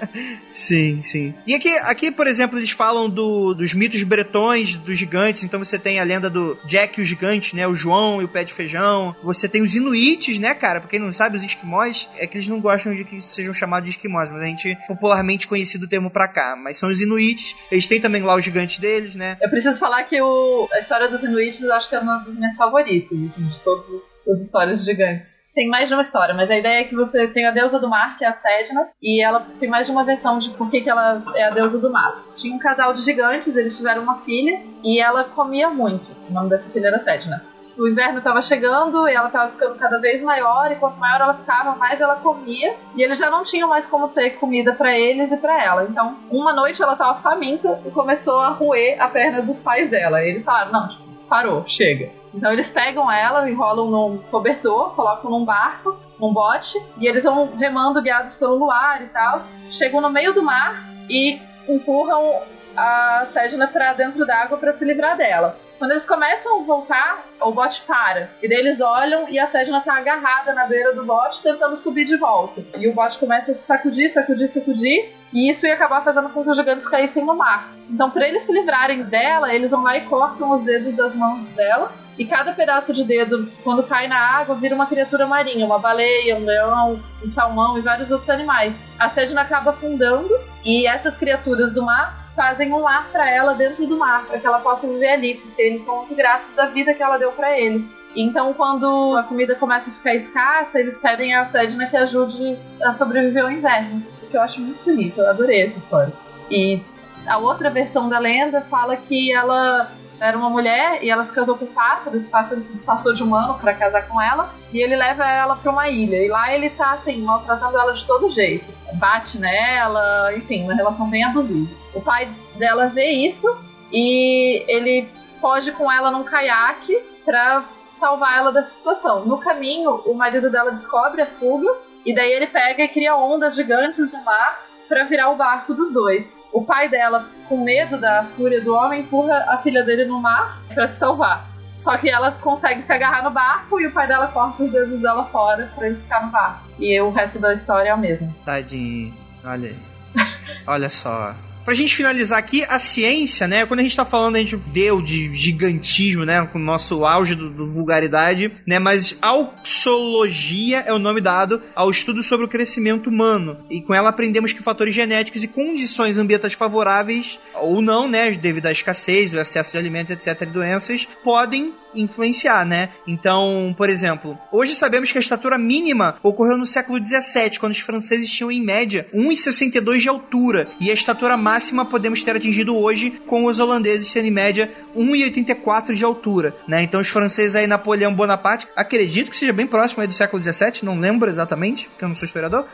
Sim, sim. E aqui, por exemplo, eles falam dos mitos bretões, dos gigantes. Então você tem a lenda do Jack e o gigante, né? O João e o pé de feijão. Você tem os inuites, né, cara? Pra quem não sabe, os esquimós, é que eles não gostam de que sejam chamados de esquimós, mas a gente popularmente conhecido o termo pra cá. Mas são os inuites. Eles têm também lá os gigantes deles, né? Eu preciso falar que a história dos inuites eu acho que é uma das minhas favoritas, de todas as histórias de gigantes. Tem mais de uma história, mas a ideia é que você tem a deusa do mar, que é a Sedna, e ela tem mais de uma versão de por que ela é a deusa do mar. Tinha um casal de gigantes, eles tiveram uma filha, e ela comia muito. O nome dessa filha era Sedna. O inverno estava chegando e ela estava ficando cada vez maior, e quanto maior ela ficava, mais ela comia, e eles já não tinham mais como ter comida para eles e para ela. Então, uma noite ela estava faminta e começou a roer a perna dos pais dela. E eles falaram, não, parou, chega. Então eles pegam ela, enrolam num cobertor, colocam num barco, num bote, e eles vão remando guiados pelo luar e tal. Chegam no meio do mar e empurram a Sedna pra dentro d'água para se livrar dela. Quando eles começam a voltar, o bote para. E daí eles olham e a Sedna tá agarrada na beira do bote, tentando subir de volta. E o bote começa a se sacudir. E isso ia acabar fazendo com que os gigantes caíssem no mar. Então, pra eles se livrarem dela, eles vão lá e cortam os dedos das mãos dela. E cada pedaço de dedo, quando cai na água, vira uma criatura marinha. Uma baleia, um leão, um salmão e vários outros animais. A Sedna acaba afundando e essas criaturas do mar fazem um lar pra ela dentro do mar, para que ela possa viver ali, porque eles são muito gratos da vida que ela deu pra eles. Então, quando a comida começa a ficar escassa, eles pedem a Sedna que ajude a sobreviver ao inverno, o que eu acho muito bonito. Eu adorei essa história. E a outra versão da lenda fala que ela era uma mulher e ela se casou com um pássaro. Esse pássaro se disfarçou de humano para casar com ela, e ele leva ela para uma ilha, e lá ele tá assim, maltratando ela de todo jeito, bate nela, enfim, uma relação bem abusiva. O pai dela vê isso e ele foge com ela num caiaque pra salvar ela dessa situação. No caminho, o marido dela descobre a fuga, e daí ele pega e cria ondas gigantes no mar pra virar o barco dos dois. O pai dela, com medo da fúria do homem, empurra a filha dele no mar pra se salvar. Só que ela consegue se agarrar no barco e o pai dela corta os dedos dela fora pra ele ficar no barco. E o resto da história é o mesmo. Tadinho, olha aí. Olha só. Pra gente finalizar aqui, a ciência, né? Quando a gente tá falando, a gente deu de gigantismo, né? Com o nosso auge do vulgaridade, né? Mas auxologia é o nome dado ao estudo sobre o crescimento humano. E com ela aprendemos que fatores genéticos e condições ambientais favoráveis, ou não, né? Devido à escassez, o excesso de alimentos, etc. e doenças, podem influenciar, né? Então, por exemplo, hoje sabemos que a estatura mínima ocorreu no século XVII, quando os franceses tinham, em média, 1,62 de altura, e a estatura máxima podemos ter atingido hoje com os holandeses tendo, em média, 1,84 de altura, né? Então, os franceses aí, Napoleão Bonaparte, acredito que seja bem próximo aí do século XVII, não lembro exatamente, porque eu não sou historiador,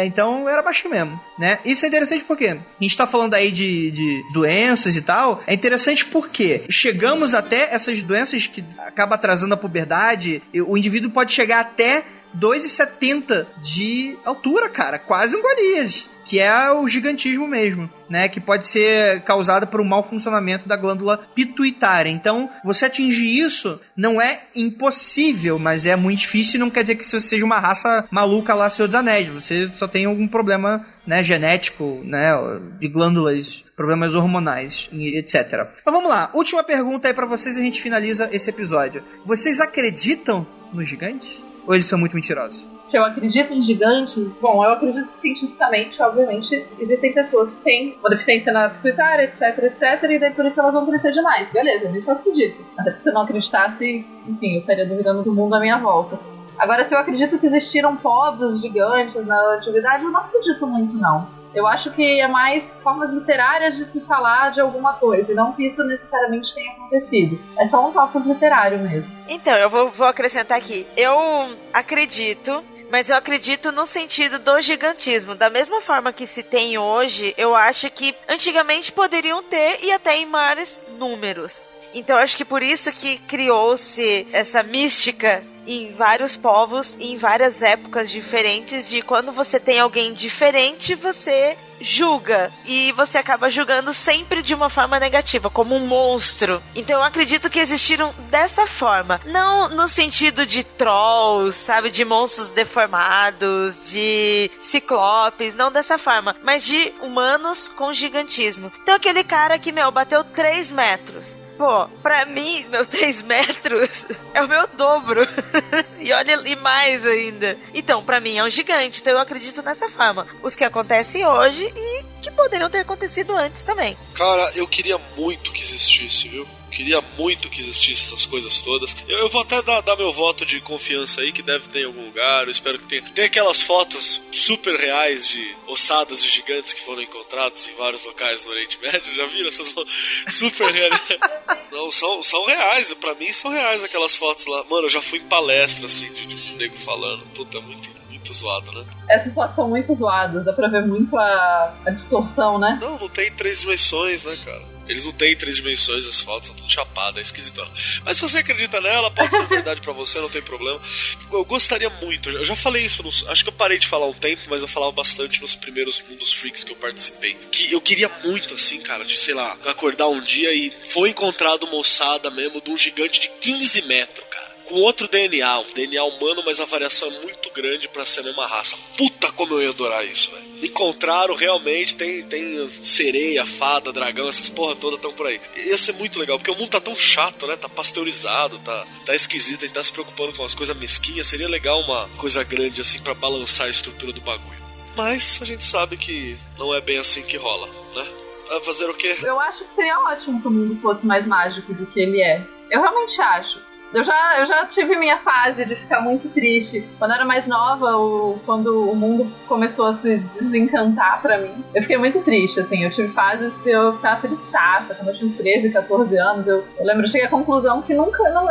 então era baixo mesmo, né? Isso é interessante porque a gente tá falando aí de doenças e tal, é interessante porque chegamos até essas doenças que acabam atrasando a puberdade, o indivíduo pode chegar até 2,70 de altura, cara, quase um Golias, que é o gigantismo mesmo, né? Que pode ser causado por um mau funcionamento da glândula pituitária. Então, você atingir isso não é impossível, mas é muito difícil e não quer dizer que você seja uma raça maluca lá, Senhor dos Anéis. Você só tem algum problema, né, genético, né, de glândulas, problemas hormonais, etc. Mas vamos lá, última pergunta aí pra vocês e a gente finaliza esse episódio. Vocês acreditam nos gigantes? Ou eles são muito mentirosos? Se eu acredito em gigantes, bom, eu acredito que cientificamente, obviamente, existem pessoas que têm uma deficiência na pituitária, etc, e daí por isso elas vão crescer demais. Beleza, nisso eu acredito. Até porque se eu não acreditasse, enfim, eu estaria duvidando do mundo à minha volta. Agora, se eu acredito que existiram povos gigantes na antiguidade, eu não acredito muito, não. Eu acho que é mais formas literárias de se falar de alguma coisa, e não que isso necessariamente tenha acontecido. É só um topos literário mesmo. Então, eu vou acrescentar aqui. Eu acredito, mas eu acredito no sentido do gigantismo. Da mesma forma que se tem hoje, eu acho que antigamente poderiam ter e até em maiores números. Então, eu acho que por isso que criou-se essa mística em vários povos e em várias épocas diferentes, de quando você tem alguém diferente, você julga, e você acaba julgando sempre de uma forma negativa, como um monstro. Então eu acredito que existiram dessa forma, não no sentido de trolls, sabe, de monstros deformados, de ciclopes, não dessa forma, mas de humanos com gigantismo. Então aquele cara que, bateu 3 metros. Pô, pra mim, 3 metros é o meu dobro. E olha, e mais ainda. Então, pra mim é um gigante. Então eu acredito nessa forma. Os que acontecem hoje e que poderiam ter acontecido antes também. Cara, eu queria muito que existisse, viu? Queria muito que existisse essas coisas todas. Eu vou até dar meu voto de confiança aí, que deve ter em algum lugar. Eu espero que tenha. Tem aquelas fotos super reais de ossadas de gigantes que foram encontradas em vários locais no Oriente Médio. Já viram essas fotos? Super reais. Não, são reais. Pra mim são reais aquelas fotos lá. Mano, eu já fui em palestra, assim, de nego falando. Puta, muito zoado, né? Essas fotos são muito zoadas. Dá pra ver muito a distorção, né? Não tem 3 dimensões, né, cara? Eles não têm 3 dimensões, as fotos são tudo chapadas, é esquisitona. Mas se você acredita nela, pode ser verdade pra você, não tem problema. Eu gostaria muito, eu já falei isso, acho que eu parei de falar um tempo, mas eu falava bastante nos primeiros Mundos Freaks que eu participei. Que eu queria muito, assim, cara, de, sei lá, acordar um dia e foi encontrado uma ossada mesmo de um gigante de 15 metros, cara. Com outro DNA, um DNA humano, mas a variação é muito grande pra ser a mesma raça. Puta, como eu ia adorar isso, velho. Encontraram realmente, tem sereia, fada, dragão, essas porra toda estão por aí. Ia ser muito legal, porque o mundo tá tão chato, né? Tá pasteurizado, tá esquisito, a gente tá se preocupando com as coisas mesquinhas. Seria legal uma coisa grande assim pra balançar a estrutura do bagulho. Mas a gente sabe que não é bem assim que rola, né? Vai fazer o quê? Eu acho que seria ótimo que o mundo fosse mais mágico do que ele é. Eu realmente acho. Eu já tive minha fase de ficar muito triste. Quando eu era mais nova, quando o mundo começou a se desencantar pra mim, eu fiquei muito triste, assim. Eu tive fases que eu ficava tristaça. Quando eu tinha uns 13, 14 anos, eu lembro, eu cheguei à conclusão que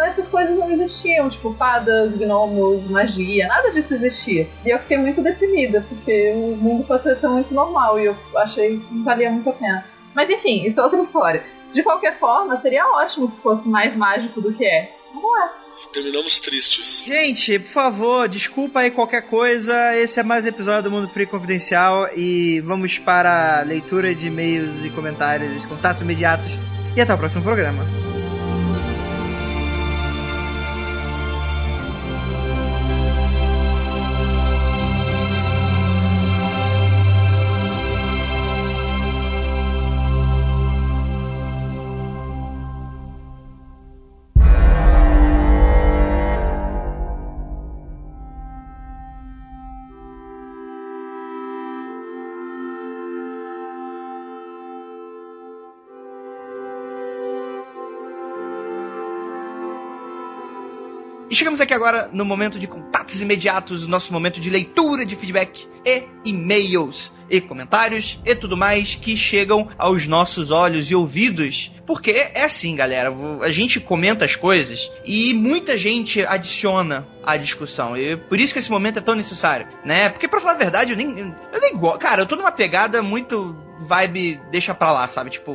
essas coisas não existiam. Tipo, fadas, gnomos, magia, nada disso existia. E eu fiquei muito deprimida, porque o mundo passou a ser muito normal e eu achei que não valia muito a pena. Mas enfim, isso é outra história. De qualquer forma, seria ótimo que fosse mais mágico do que é. Não é. Terminamos tristes. Gente, por favor, desculpa aí qualquer coisa. Esse é mais um episódio do Mundo Freak Confidencial. E vamos para a leitura de e-mails e comentários, contatos imediatos. E até o próximo programa. E chegamos aqui agora no momento de contatos imediatos, nosso momento de leitura de feedback e e-mails e comentários e tudo mais que chegam aos nossos olhos e ouvidos. Porque é assim, galera, a gente comenta as coisas e muita gente adiciona à discussão. E por isso que esse momento é tão necessário, né? Porque, pra falar a verdade, eu nem gosto. Cara, eu tô numa pegada muito vibe deixa pra lá, sabe? Tipo,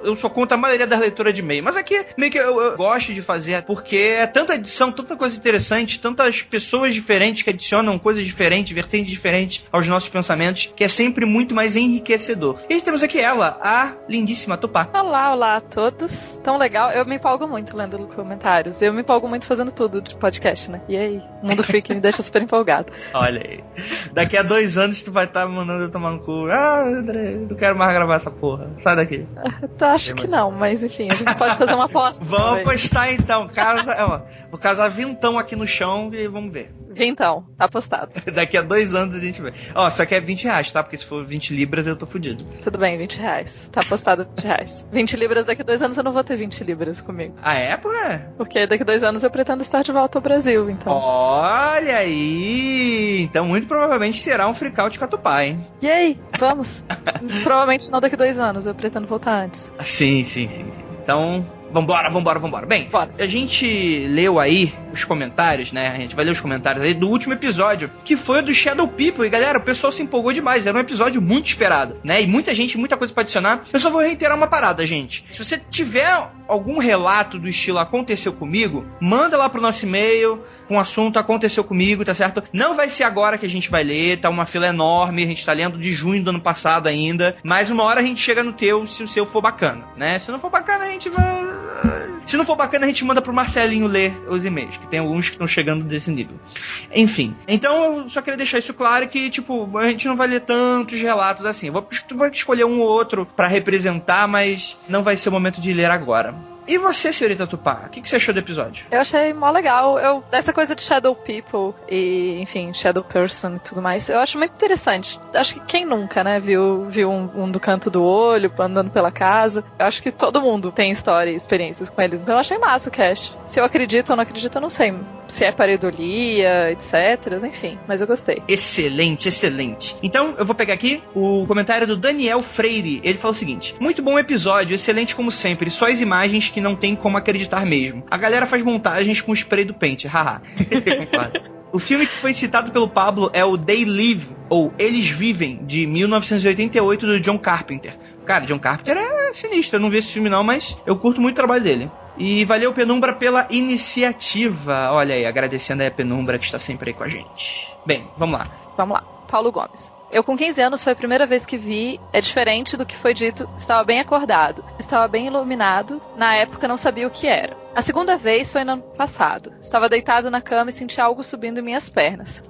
eu sou contra a maioria das leituras de e-mail. Mas aqui, meio que eu gosto de fazer, porque é tanta edição, tanta coisa interessante, tantas pessoas diferentes que adicionam coisas diferentes, vertentes diferentes aos nossos pensamentos, que é sempre muito mais enriquecedor. E temos aqui ela, a lindíssima Tupá. Olá a todos. Tão legal. Eu me empolgo muito lendo comentários. Eu me empolgo muito fazendo tudo de podcast, né? E aí, Mundo Freak me deixa super empolgado. Olha aí. Daqui a 2 anos tu vai estar mandando eu tomar no cu. Ah, André, não quero mais gravar essa porra. Sai daqui. Acho que não, mas enfim, a gente pode fazer uma aposta. Vamos apostar então. Vou casar vintão aqui no chão e vamos ver. Vintão, tá apostado. Daqui a 2 anos a gente vê. Só que é 20 reais, tá? Porque se for 20 libras eu tô fudido. Tudo bem, 20 reais. Tá apostado 20 reais. 20 libras daqui a 2 anos eu não vou ter 20 libras comigo. Ah, é? Porque daqui a 2 anos eu pretendo estar de volta ao Brasil, então. Olha aí! Então muito provavelmente será um freakout com a Tupá, hein? E aí, vamos. Provavelmente não daqui a 2 anos, eu pretendo voltar antes. Sim. Então, vambora. Bem, bora. A gente leu aí os comentários, né? A gente vai ler os comentários aí do último episódio, que foi o do Shadow People. E galera, o pessoal se empolgou demais. Era um episódio muito esperado, né? E muita coisa pra adicionar. Eu só vou reiterar uma parada, gente. Se você tiver algum relato do estilo aconteceu comigo, manda lá pro nosso e-mail. Um assunto aconteceu comigo, tá certo? Não vai ser agora que a gente vai ler, tá uma fila enorme, a gente tá lendo de junho do ano passado ainda, mas uma hora a gente chega no teu, se o seu for bacana, né? Se não for bacana, a gente vai... Se não for bacana, a gente manda pro Marcelinho ler os e-mails, que tem alguns que estão chegando desse nível. Enfim, então eu só queria deixar isso claro que, tipo, a gente não vai ler tantos relatos assim. Vou escolher um ou outro pra representar, mas não vai ser o momento de ler agora. E você, senhorita Tupá, o que você achou do episódio? Eu achei mó legal. Essa coisa de Shadow People e, enfim, Shadow Person e tudo mais, eu acho muito interessante. Acho que quem nunca, né, viu um do canto do olho, andando pela casa. Eu acho que todo mundo tem história e experiências com eles. Então eu achei massa o cast. Se eu acredito ou não acredito, eu não sei. Se é pareidolia, etc. Enfim, mas eu gostei. Excelente. Então, eu vou pegar aqui o comentário do Daniel Freire. Ele fala o seguinte: muito bom episódio, excelente como sempre. Só as imagens que não tem como acreditar mesmo. A galera faz montagens com spray do pente, haha. O filme que foi citado pelo Pablo é o They Live, ou Eles Vivem, de 1988, do John Carpenter. Cara, John Carpenter é sinistro, eu não vi esse filme não, mas eu curto muito o trabalho dele. E valeu, Penumbra, pela iniciativa. Olha aí, agradecendo aí a Penumbra que está sempre aí com a gente. Bem, vamos lá. Paulo Gomes. Eu com 15 anos foi a primeira vez que vi, é diferente do que foi dito, estava bem acordado, estava bem iluminado, na época não sabia o que era. A segunda vez foi no ano passado, estava deitado na cama e senti algo subindo em minhas pernas.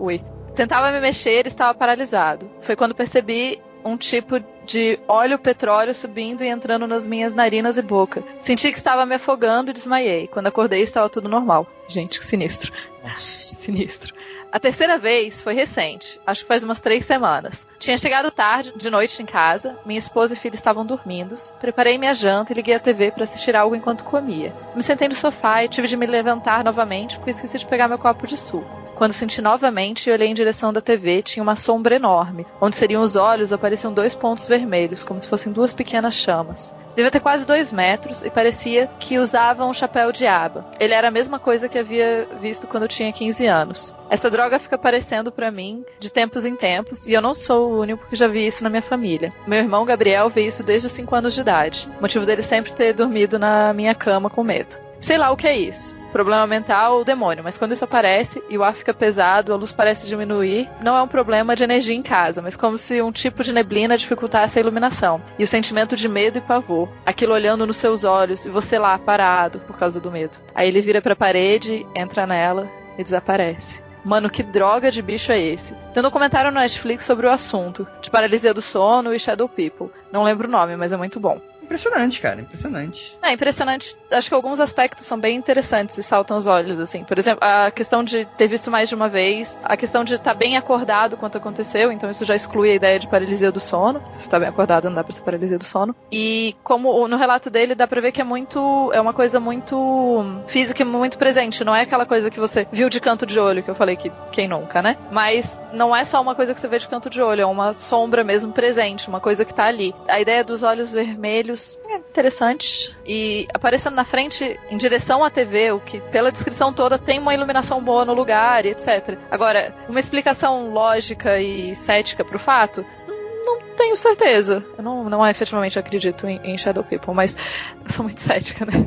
Tentava me mexer e estava paralisado. Foi quando percebi um tipo de óleo petróleo subindo e entrando nas minhas narinas e boca. Senti que estava me afogando e desmaiei. Quando acordei estava tudo normal. Gente, que sinistro. Nossa. Sinistro. A terceira vez foi recente, acho que faz umas 3 semanas. Tinha chegado tarde, de noite em casa, minha esposa e filho estavam dormindo, preparei minha janta e liguei a TV para assistir algo enquanto comia. Me sentei no sofá e tive de me levantar novamente porque esqueci de pegar meu copo de suco. Quando senti novamente e olhei em direção da TV, tinha uma sombra enorme. Onde seriam os olhos, apareciam 2 pontos vermelhos, como se fossem 2 pequenas chamas. Devia ter quase 2 metros e parecia que usava um chapéu de aba. Ele era a mesma coisa que havia visto quando eu tinha 15 anos. Essa droga fica aparecendo pra mim de tempos em tempos e eu não sou o único que já vi isso na minha família. Meu irmão Gabriel vê isso desde os 5 anos de idade. O motivo dele sempre ter dormido na minha cama com medo. Sei lá o que é isso. Problema mental ou demônio, mas quando isso aparece e o ar fica pesado, a luz parece diminuir, não é um problema de energia em casa, mas como se um tipo de neblina dificultasse a iluminação. E o sentimento de medo e pavor, aquilo olhando nos seus olhos e você lá parado por causa do medo. Aí ele vira pra parede, entra nela e desaparece. Mano, que droga de bicho é esse? Tem um documentário no Netflix sobre o assunto, de paralisia do sono e Shadow People. Não lembro o nome, mas é muito bom. Impressionante, cara, impressionante. É impressionante. Acho que alguns aspectos são bem interessantes e saltam os olhos, assim. Por exemplo, a questão de ter visto mais de uma vez, a questão de estar bem acordado quando aconteceu, então isso já exclui a ideia de paralisia do sono. Se você está bem acordado, não dá pra ser paralisia do sono. E como no relato dele dá pra ver que é uma coisa muito física e muito presente. Não é aquela coisa que você viu de canto de olho, que eu falei que quem nunca, né? Mas não é só uma coisa que você vê de canto de olho, é uma sombra mesmo presente, uma coisa que tá ali. A ideia dos olhos vermelhos é interessante. E aparecendo na frente, em direção à TV, o que pela descrição toda tem uma iluminação boa no lugar e etc. Agora, uma explicação lógica e cética pro fato, não tenho tenho certeza. Eu não efetivamente acredito em Shadow People, mas eu sou muito cética, né?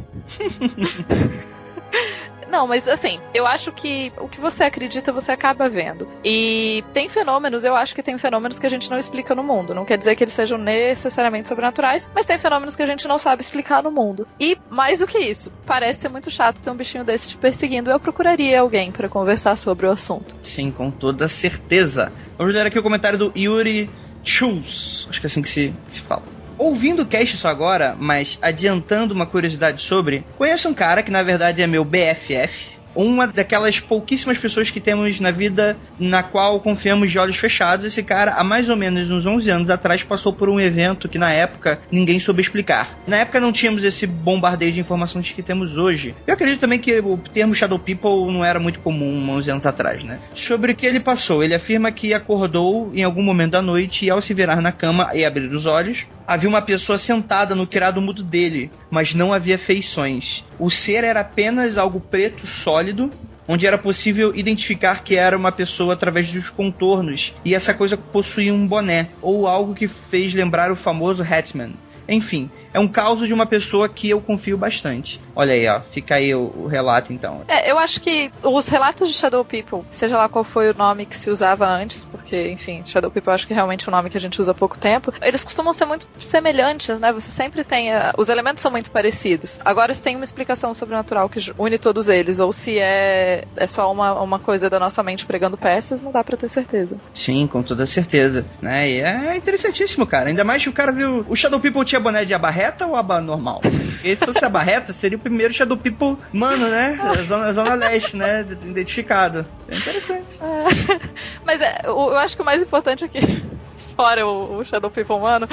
Não, mas assim, eu acho que o que você acredita, você acaba vendo. E tem fenômenos, eu acho que tem fenômenos que a gente não explica no mundo. Não quer dizer que eles sejam necessariamente sobrenaturais, mas tem fenômenos que a gente não sabe explicar no mundo. E mais do que isso, parece ser muito chato ter um bichinho desse te perseguindo. Eu procuraria alguém pra conversar sobre o assunto. Sim, com toda certeza. Vamos ler aqui o comentário do Yuri Schultz. Acho que é assim que se fala. Ouvindo o cast só agora, mas adiantando uma curiosidade sobre, conheço um cara que na verdade é meu BFF, uma daquelas pouquíssimas pessoas que temos na vida na qual confiamos de olhos fechados. Esse cara, há mais ou menos uns 11 anos atrás, passou por um evento que na época ninguém soube explicar. Na época não tínhamos esse bombardeio de informações que temos hoje. Eu acredito também que o termo Shadow People não era muito comum 11 anos atrás, né? Sobre o que ele passou, ele afirma que acordou em algum momento da noite e ao se virar na cama e abrir os olhos, havia uma pessoa sentada no criado mudo dele, mas não havia feições. O ser era apenas algo preto sólido, onde era possível identificar que era uma pessoa através dos contornos, e essa coisa possuía um boné, ou algo que fez lembrar o famoso Hatman. Enfim, é um caso de uma pessoa que eu confio bastante. Olha aí, ó, fica aí o relato então. Eu acho que os relatos de Shadow People, seja lá qual foi o nome que se usava antes, porque, enfim, Shadow People eu acho que é realmente um nome que a gente usa há pouco tempo, eles costumam ser muito semelhantes, né? Você sempre tem... os elementos são muito parecidos. Agora, se tem uma explicação sobrenatural que une todos eles, ou se é só uma coisa da nossa mente pregando peças, não dá pra ter certeza. Sim, com toda certeza, né? E é interessantíssimo, cara. Ainda mais que o cara viu... O Shadow People tinha boné de aba reta ou aba normal? E se fosse aba reta, seria o primeiro Shadow People, mano, né? Zona Leste, né? Identificado. É interessante. Mas eu acho que o mais importante aqui, fora o Shadow People humano,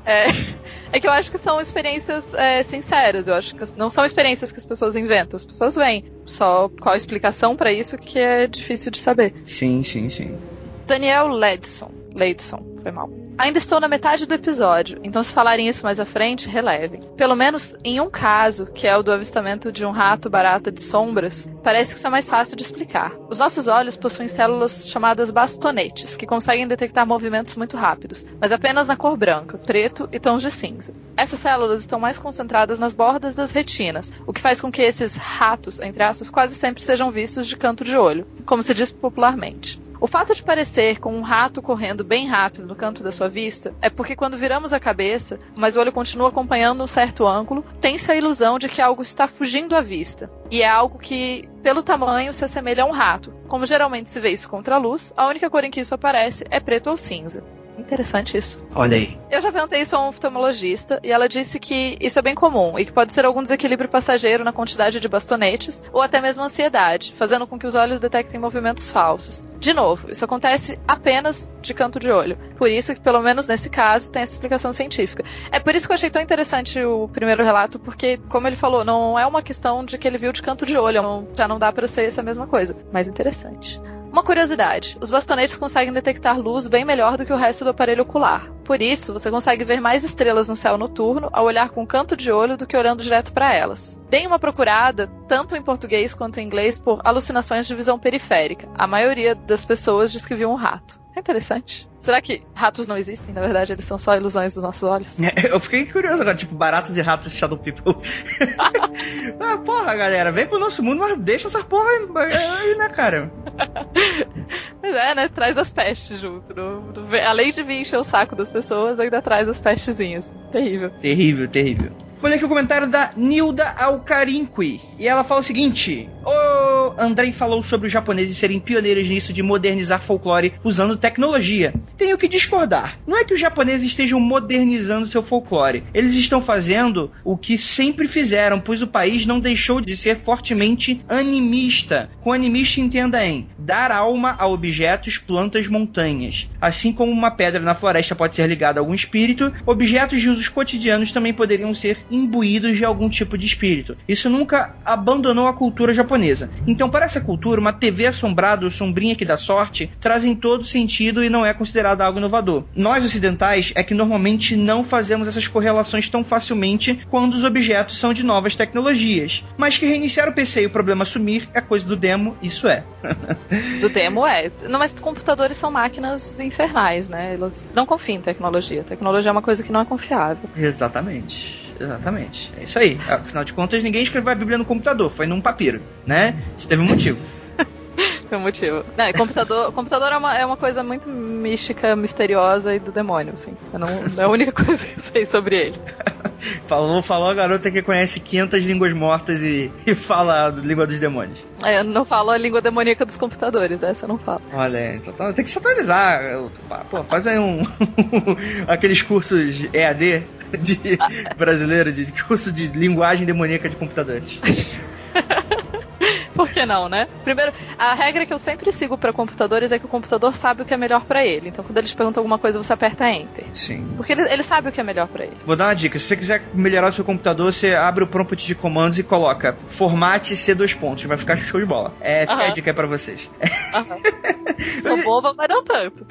é que eu acho que são experiências sinceras. Eu acho que não são experiências que as pessoas inventam. As pessoas veem. Só qual a explicação pra isso que é difícil de saber. Sim, sim, sim. Daniel Leidson, foi mal. Ainda estou na metade do episódio, então se falarem isso mais à frente, relevem. Pelo menos em um caso, que é o do avistamento de um rato barata de sombras, parece que isso é mais fácil de explicar. Os nossos olhos possuem células chamadas bastonetes, que conseguem detectar movimentos muito rápidos, mas apenas na cor branca, preto e tons de cinza. Essas células estão mais concentradas nas bordas das retinas, o que faz com que esses ratos, entre aspas, quase sempre sejam vistos de canto de olho, como se diz popularmente. O fato de parecer com um rato correndo bem rápido no canto da sua vista é porque quando viramos a cabeça, mas o olho continua acompanhando um certo ângulo, tem-se a ilusão de que algo está fugindo à vista. E é algo que, pelo tamanho, se assemelha a um rato. Como geralmente se vê isso contra a luz, a única cor em que isso aparece é preto ou cinza. Interessante isso. Olha aí. Eu já perguntei isso a um oftalmologista e ela disse que isso é bem comum e que pode ser algum desequilíbrio passageiro na quantidade de bastonetes ou até mesmo ansiedade, fazendo com que os olhos detectem movimentos falsos. De novo, isso acontece apenas de canto de olho. Por isso que, pelo menos nesse caso, tem essa explicação científica. É por isso que eu achei tão interessante o primeiro relato, porque, como ele falou, não é uma questão de que ele viu de canto de olho, já não dá pra ser essa mesma coisa. Mas interessante. Uma curiosidade, os bastonetes conseguem detectar luz bem melhor do que o resto do aparelho ocular. Por isso, você consegue ver mais estrelas no céu noturno ao olhar com canto de olho do que olhando direto para elas. Deem uma procurada, tanto em português quanto em inglês, por alucinações de visão periférica. A maioria das pessoas diz que viu um rato. É interessante. Será que ratos não existem? Na verdade, eles são só ilusões dos nossos olhos? Eu fiquei curioso agora, tipo, baratas e ratos Shadow People. Porra, galera, vem pro nosso mundo, mas deixa essa porra aí, né, cara? Mas né? Traz as pestes junto. Além de vir encher o saco das pessoas, ainda traz as pestezinhas. Terrível. Terrível, terrível. Vou ler aqui o comentário da Nilda Alcarinqui. E ela fala o seguinte: o Andrei falou sobre os japoneses serem pioneiros nisso de modernizar folclore usando tecnologia. Tenho que discordar. Não é que os japoneses estejam modernizando seu folclore. Eles estão fazendo o que sempre fizeram, pois o país não deixou de ser fortemente animista. Com animista entenda em dar alma a objetos, plantas, montanhas. Assim como uma pedra na floresta pode ser ligada a algum espírito, objetos de usos cotidianos também poderiam ser imbuídos de algum tipo de espírito. Isso nunca abandonou a cultura japonesa. Então Então, para essa cultura, uma TV assombrada ou sombrinha que dá sorte trazem todo sentido e não é considerado algo inovador. Nós, ocidentais, é que normalmente não fazemos essas correlações tão facilmente quando os objetos são de novas tecnologias. Mas que reiniciar o PC e o problema sumir é coisa do demo, isso é. Do demo é. Não, mas computadores são máquinas infernais, né? Elas não confiam em tecnologia. Tecnologia é uma coisa que não é confiável. Exatamente. É isso aí. Afinal de contas, ninguém escreveu a Bíblia no computador, foi num papiro, né? Isso teve um motivo. Tem um motivo. Não, e computador é uma coisa muito mística, misteriosa e do demônio, assim. É a única coisa que eu sei sobre ele. Falou a garota que conhece 500 línguas mortas e fala a língua dos demônios. Eu não falo a língua demoníaca dos computadores, essa eu não falo. Olha, então tem que se atualizar. Pô, faz aí aqueles cursos EAD brasileiros, de curso de linguagem demoníaca de computadores. Por que não, né? Primeiro, a regra que eu sempre sigo para computadores é que o computador sabe o que é melhor para ele. Então, quando eles perguntam alguma coisa, você aperta Enter. Sim. Porque ele sabe o que é melhor para ele. Vou dar uma dica. Se você quiser melhorar o seu computador, você abre o prompt de comandos e coloca formate C2. Vai ficar show de bola. Fica a dica aí pra vocês. Sou boba, mas não tanto.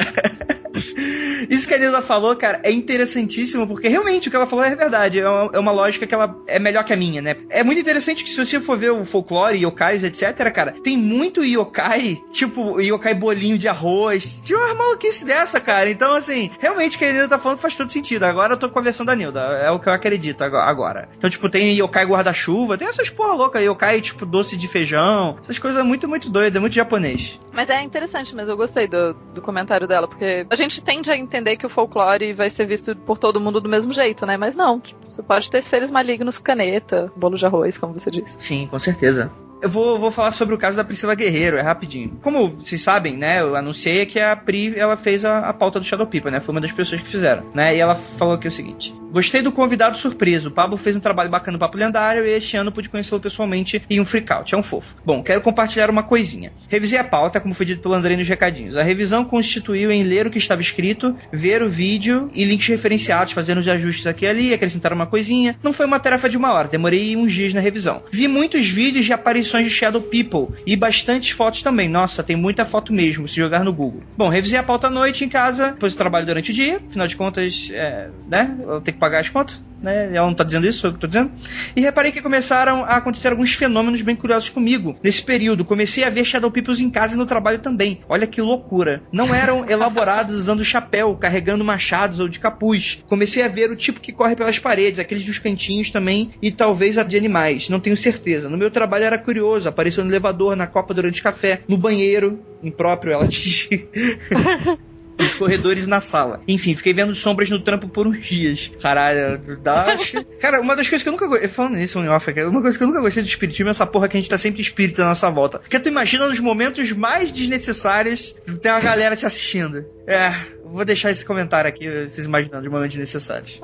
Isso que a Nilda falou, cara, é interessantíssimo, porque realmente o que ela falou é verdade. É uma lógica que ela é melhor que a minha, né? É muito interessante que se você for ver o folclore, yokais, etc, cara, tem muito yokai, tipo yokai bolinho de arroz. Tinha uma maluquice dessa, cara. Então, assim, realmente o que a Nilda tá falando faz todo sentido. Agora eu tô com a versão da Nilda. É o que eu acredito agora. Então, tipo, tem yokai guarda-chuva, tem essas porra louca, yokai, tipo, doce de feijão. Essas coisas muito, muito doidas, muito japonês. Mas é interessante mesmo, eu gostei do comentário dela, porque a gente tende a entender que o folclore vai ser visto por todo mundo do mesmo jeito, né? Mas não, tipo, você pode ter seres malignos, caneta, bolo de arroz, como você disse. Sim, com certeza. Eu vou falar sobre o caso da Priscila Guerreiro, é rapidinho. Como vocês sabem, né, eu anunciei que a Pri, ela fez a pauta do Shadow People, né, foi uma das pessoas que fizeram, né, e ela falou aqui o seguinte: gostei do convidado surpreso, o Pablo fez um trabalho bacana no Papo Lendário e este ano pude conhecê-lo pessoalmente em um freakout, é um fofo. Bom, quero compartilhar uma coisinha. Revisei a pauta, como foi dito pelo Andrei nos recadinhos. A revisão constituiu em ler o que estava escrito, ver o vídeo e links referenciados, fazendo os ajustes aqui e ali, acrescentar uma coisinha. Não foi uma tarefa de uma hora, demorei uns dias na revisão. Vi muitos vídeos de aparições de Shadow People e bastantes fotos também. Nossa, tem muita foto mesmo, se jogar no Google. Bom, revisei a pauta à noite em casa, depois eu trabalho durante o dia, afinal de contas, né, eu tenho que pagar as contas, né, ela não tá dizendo isso, sou eu que tô dizendo. E reparei que começaram a acontecer alguns fenômenos bem curiosos comigo. Nesse período, comecei a ver Shadow Peoples em casa e no trabalho também. Olha que loucura. Não eram elaborados usando chapéu, carregando machados ou de capuz. Comecei a ver o tipo que corre pelas paredes, aqueles dos cantinhos também, e talvez a de animais, não tenho certeza. No meu trabalho era curioso, apareceu no elevador, na copa durante o café, no banheiro, impróprio, ela diz. Nos corredores, na sala. Enfim, fiquei vendo sombras no trampo por uns dias. Caralho, cara, uma das coisas que eu nunca gostei, falando nisso em off, uma coisa que eu nunca gostei do espiritismo é essa porra que a gente tá sempre espírita na nossa volta. Porque tu imagina nos momentos mais desnecessários, tem uma galera te assistindo. Vou deixar esse comentário aqui, vocês imaginando, de momentos desnecessários.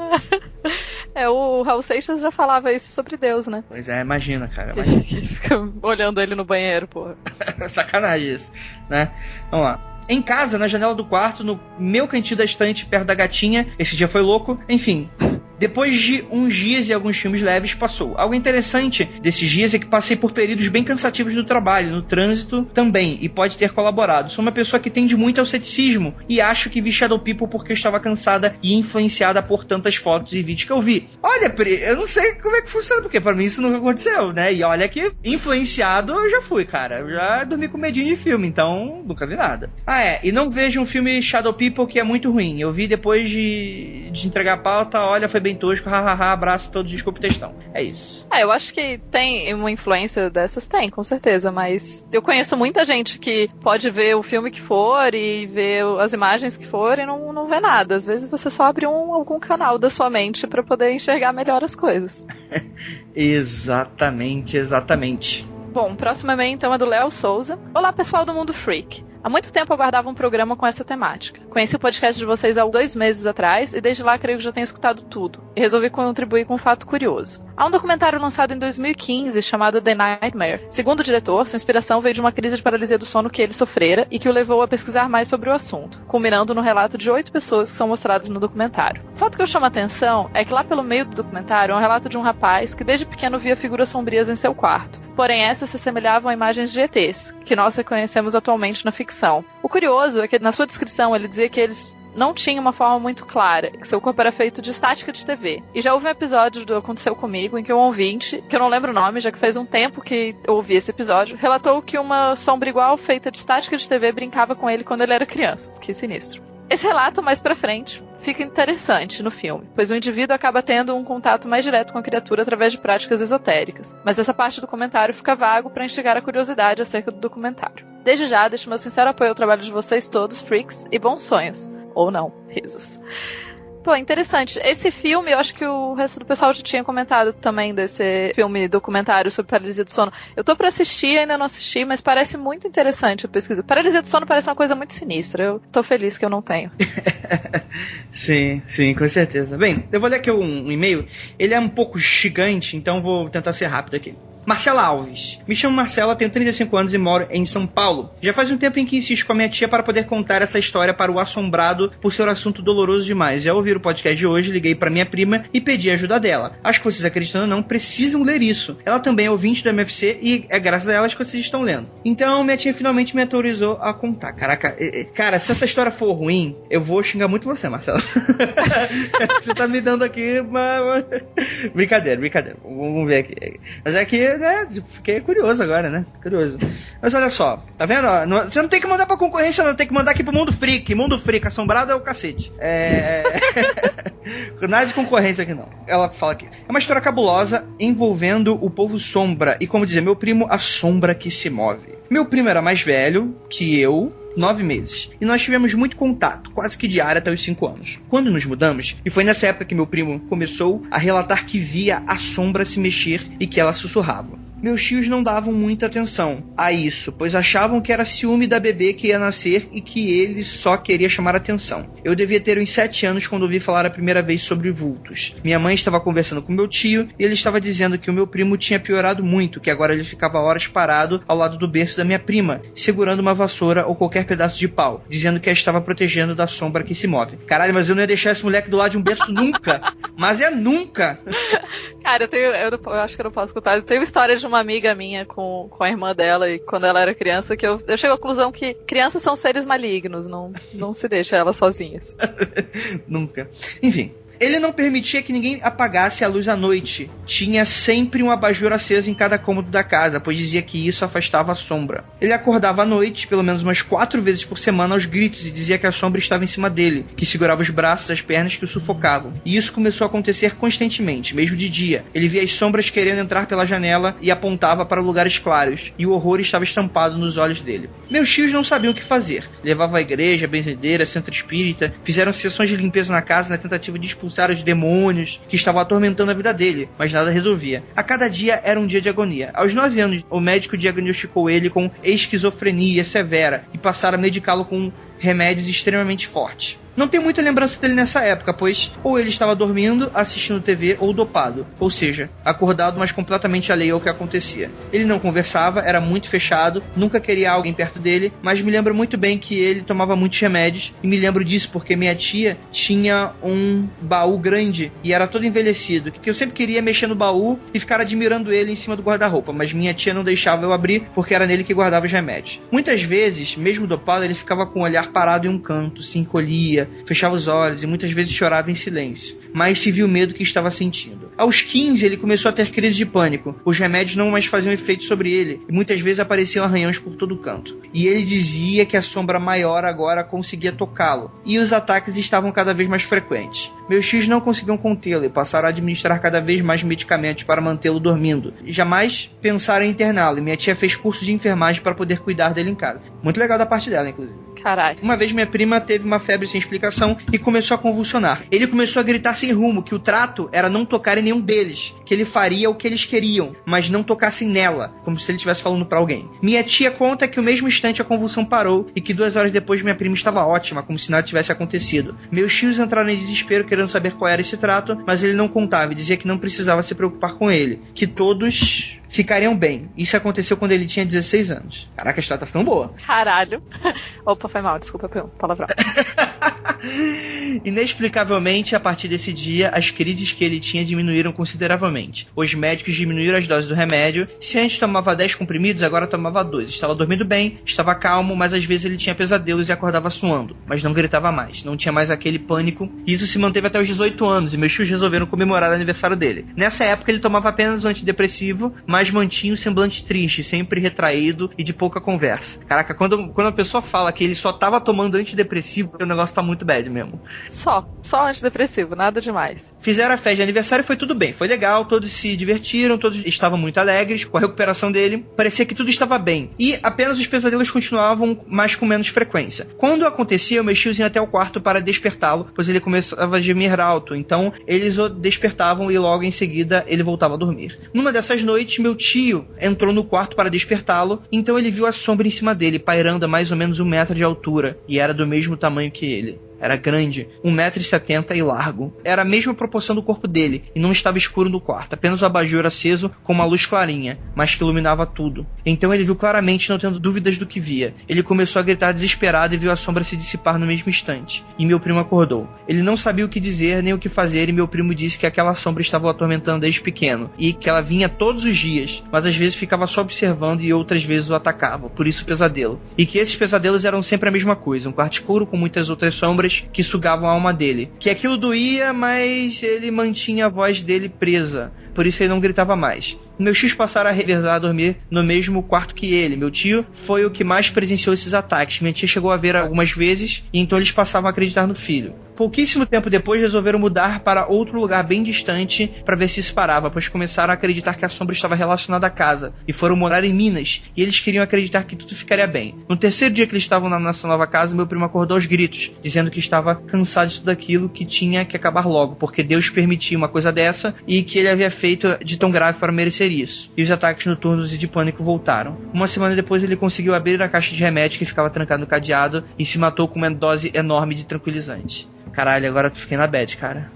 O Raul Seixas já falava isso sobre Deus, né? Pois é, imagina, cara. Que fica olhando ele no banheiro, porra. Sacanagem isso, né? Vamos lá. Em casa, na janela do quarto, no meu cantinho da estante, perto da gatinha. Esse dia foi louco. Enfim, depois de uns dias e alguns filmes leves, passou. Algo interessante desses dias é que passei por períodos bem cansativos no trabalho, no trânsito também, e pode ter colaborado. Sou uma pessoa que tende muito ao ceticismo e acho que vi Shadow People porque eu estava cansada e influenciada por tantas fotos e vídeos que eu vi. Olha, Pri, eu não sei como é que funciona, porque pra mim isso nunca aconteceu, né? E olha que influenciado eu já fui, cara. Eu já dormi com medinho de filme, então nunca vi nada. E não vejo um filme Shadow People que é muito ruim. Eu vi depois de entregar a pauta, olha, foi bem tosco, hahaha, abraço todos, desculpa o textão. É isso. Eu acho que tem uma influência dessas, tem, com certeza, mas eu conheço muita gente que pode ver o filme que for e ver as imagens que for e não vê nada. Às vezes você só abre algum canal da sua mente pra poder enxergar melhor as coisas. Exatamente. Bom, o próximo e-mail então é do Léo Souza. Olá, pessoal do Mundo Freak. Há muito tempo eu aguardava um programa com essa temática. Conheci o podcast de vocês há 2 meses atrás e desde lá creio que já tenho escutado tudo. E resolvi contribuir com um fato curioso. Há um documentário lançado em 2015 chamado The Nightmare. Segundo o diretor, sua inspiração veio de uma crise de paralisia do sono que ele sofrera e que o levou a pesquisar mais sobre o assunto, culminando no relato de 8 pessoas que são mostradas no documentário. O fato que eu chamo a atenção é que lá pelo meio do documentário é um relato de um rapaz que desde pequeno via figuras sombrias em seu quarto. Porém, essas se assemelhavam a imagens de ETs, que nós reconhecemos atualmente na ficção. O curioso é que na sua descrição ele dizia que eles não tinha uma forma muito clara, que seu corpo era feito de estática de TV. E já houve um episódio do Aconteceu Comigo, em que um ouvinte, que eu não lembro o nome, já que faz um tempo que eu ouvi esse episódio, relatou que uma sombra igual feita de estática de TV brincava com ele quando ele era criança. Que sinistro. Esse relato, mais pra frente, fica interessante no filme, pois o indivíduo acaba tendo um contato mais direto com a criatura através de práticas esotéricas. Mas essa parte do comentário fica vago para instigar a curiosidade acerca do documentário. Desde já, deixo meu sincero apoio ao trabalho de vocês todos, freaks, e bons sonhos. Ou não, risos. Pô, interessante. Esse filme, eu acho que o resto do pessoal já tinha comentado também desse filme documentário sobre paralisia do sono. Eu tô pra assistir, ainda não assisti, mas parece muito interessante a pesquisa. Paralisia do sono parece uma coisa muito sinistra. Eu tô feliz que eu não tenho. Sim, com certeza. Bem, eu vou ler aqui um e-mail. Ele é um pouco gigante, então vou tentar ser rápido aqui. Marcela Alves. Me chamo Marcela, tenho 35 anos e moro em São Paulo. Já faz um tempo em que insisto com a minha tia para poder contar essa história para o assombrado por ser um assunto doloroso demais. Já ouvir o podcast de hoje, liguei para minha prima e pedi a ajuda dela. Acho que vocês, acreditando ou não, precisam ler isso. Ela também é ouvinte do MFC e é graças a elas que vocês estão lendo. Então, minha tia finalmente me autorizou a contar. Caraca, cara, se essa história for ruim, eu vou xingar muito você, Marcela. Você tá me dando aqui uma... Brincadeira. Vamos ver aqui. Mas é que, né, fiquei curioso agora, né? Curioso. Mas olha só, tá vendo? Você não tem que mandar pra concorrência, não. Tem que mandar aqui pro Mundo Freak. Mundo Freak, assombrado é o cacete. Nada de concorrência aqui, não. Ela fala aqui. É uma história cabulosa envolvendo o povo sombra. E como dizer, meu primo, a sombra que se move. Meu primo era mais velho que eu, 9 meses. E nós tivemos muito contato, quase que diário até os 5 anos. Quando nos mudamos, e foi nessa época que meu primo começou a relatar que via a sombra se mexer e que ela sussurrava. Meus tios não davam muita atenção a isso, pois achavam que era ciúme da bebê que ia nascer e que ele só queria chamar atenção. Eu devia ter uns 7 anos quando ouvi falar a primeira vez sobre vultos. Minha mãe estava conversando com meu tio e ele estava dizendo que o meu primo tinha piorado muito, que agora ele ficava horas parado ao lado do berço da minha prima, segurando uma vassoura ou qualquer pedaço de pau, dizendo que a estava protegendo da sombra que se move. Caralho, mas eu não ia deixar esse moleque do lado de um berço nunca. Mas é nunca. Cara, eu acho que eu não posso contar. Eu tenho história de uma amiga minha com a irmã dela e quando ela era criança, que eu chego à conclusão que crianças são seres malignos, não se deixa elas sozinhas. Nunca. Enfim. Ele não permitia que ninguém apagasse a luz à noite. Tinha sempre um abajur aceso em cada cômodo da casa, pois dizia que isso afastava a sombra. Ele acordava à noite, pelo menos umas 4 vezes por semana, aos gritos, e dizia que a sombra estava em cima dele, que segurava os braços e as pernas que o sufocavam. E isso começou a acontecer constantemente, mesmo de dia. Ele via as sombras querendo entrar pela janela e apontava para lugares claros, e o horror estava estampado nos olhos dele. Meus tios não sabiam o que fazer. Levavam à igreja, benzedeira, centro espírita, fizeram sessões de limpeza na casa na tentativa de expulsar os demônios que estavam atormentando a vida dele, mas nada resolvia. A cada dia era um dia de agonia. Aos 9 anos, o médico diagnosticou ele com esquizofrenia severa e passaram a medicá-lo com remédios extremamente fortes. Não tenho muita lembrança dele nessa época, pois ou ele estava dormindo, assistindo TV ou dopado, ou seja, acordado, mas completamente alheio ao que acontecia. Ele não conversava, era muito fechado, nunca queria alguém perto dele, mas me lembro muito bem que ele tomava muitos remédios, e me lembro disso porque minha tia tinha um baú grande e era todo envelhecido, que eu sempre queria mexer no baú e ficar admirando ele em cima do guarda-roupa, mas minha tia não deixava eu abrir porque era nele que guardava os remédios. Muitas vezes, mesmo dopado, ele ficava com o olhar parado em um canto, se encolhia, fechava os olhos e muitas vezes chorava em silêncio, mas se viu o medo que estava sentindo. Aos 15 ele começou a ter crises de pânico, os remédios não mais faziam efeito sobre ele e muitas vezes apareciam arranhões por todo canto. E ele dizia que a sombra maior agora conseguia tocá-lo, e os ataques estavam cada vez mais frequentes. Meus tios não conseguiam contê-lo e passaram a administrar cada vez mais medicamentos para mantê-lo dormindo. E jamais pensaram em interná-lo, e minha tia fez curso de enfermagem para poder cuidar dele em casa. Muito legal da parte dela, inclusive. Caralho. Uma vez minha prima teve uma febre sem explicação e começou a convulsionar. Ele começou a gritar sem rumo, que o trato era não tocar em nenhum deles, que ele faria o que eles queriam, mas não tocassem nela, como se ele estivesse falando pra alguém. Minha tia conta que no mesmo instante a convulsão parou e que 2 horas depois minha prima estava ótima, como se nada tivesse acontecido. Meus tios entraram em desespero querendo saber qual era esse trato, mas ele não contava e dizia que não precisava se preocupar com ele, que todos ficariam bem. Isso aconteceu quando ele tinha 16 anos. Caraca, a história tá ficando boa. Caralho. Opa, foi mal, desculpa pelo palavrão. Inexplicavelmente, a partir desse dia, as crises que ele tinha diminuíram consideravelmente. Os médicos diminuíram as doses do remédio. Se antes tomava 10 comprimidos, agora tomava 2. Estava dormindo bem, estava calmo, mas às vezes ele tinha pesadelos e acordava suando. Mas não gritava mais, não tinha mais aquele pânico. E isso se manteve até os 18 anos, e meus tios resolveram comemorar o aniversário dele. Nessa época, ele tomava apenas um antidepressivo, mas mantinha o semblante triste, sempre retraído e de pouca conversa. Caraca, quando a pessoa fala que ele só tava tomando antidepressivo, o negócio tá muito bad mesmo. Só antidepressivo, nada demais. Fizeram a festa de aniversário e foi tudo bem, foi legal, todos se divertiram, todos estavam muito alegres com a recuperação dele, parecia que tudo estava bem. E apenas os pesadelos continuavam, mas com menos frequência. Quando acontecia, meus tios iam até o quarto para despertá-lo, pois ele começava a gemer alto, então eles o despertavam e logo em seguida ele voltava a dormir. Numa dessas noites, meu tio entrou no quarto para despertá-lo, então ele viu a sombra em cima dele, pairando a mais ou menos 1 metro de altura, e era do mesmo tamanho que ele. Era grande, 1,70 m e largo. Era a mesma proporção do corpo dele, e não estava escuro no quarto, apenas o abajur aceso com uma luz clarinha, mas que iluminava tudo. Então ele viu claramente, não tendo dúvidas do que via. Ele começou a gritar desesperado e viu a sombra se dissipar no mesmo instante. E meu primo acordou. Ele não sabia o que dizer, nem o que fazer, e meu primo disse que aquela sombra estava o atormentando desde pequeno, e que ela vinha todos os dias, mas às vezes ficava só observando e outras vezes o atacava, por isso o pesadelo. E que esses pesadelos eram sempre a mesma coisa, um quarto escuro com muitas outras sombras que sugavam a alma dele. Que aquilo doía, mas ele mantinha a voz dele presa. Por isso ele não gritava mais. Meus tios passaram a revezar a dormir no mesmo quarto que ele. Meu tio foi o que mais presenciou esses ataques. Minha tia chegou a ver algumas vezes e então eles passavam a acreditar no filho. Pouquíssimo tempo depois resolveram mudar para outro lugar bem distante para ver se isso parava, pois começaram a acreditar que a sombra estava relacionada à casa e foram morar em Minas e eles queriam acreditar que tudo ficaria bem. No terceiro dia que eles estavam na nossa nova casa, meu primo acordou aos gritos, dizendo que estava cansado de tudo aquilo, que tinha que acabar logo, porque Deus permitia uma coisa dessa e que ele havia feito de tão grave para merecer isso. E os ataques noturnos e de pânico voltaram. Uma semana depois ele conseguiu abrir a caixa de remédio que ficava trancada no cadeado e se matou com uma dose enorme de tranquilizante. Caralho, agora eu fiquei na bad, cara.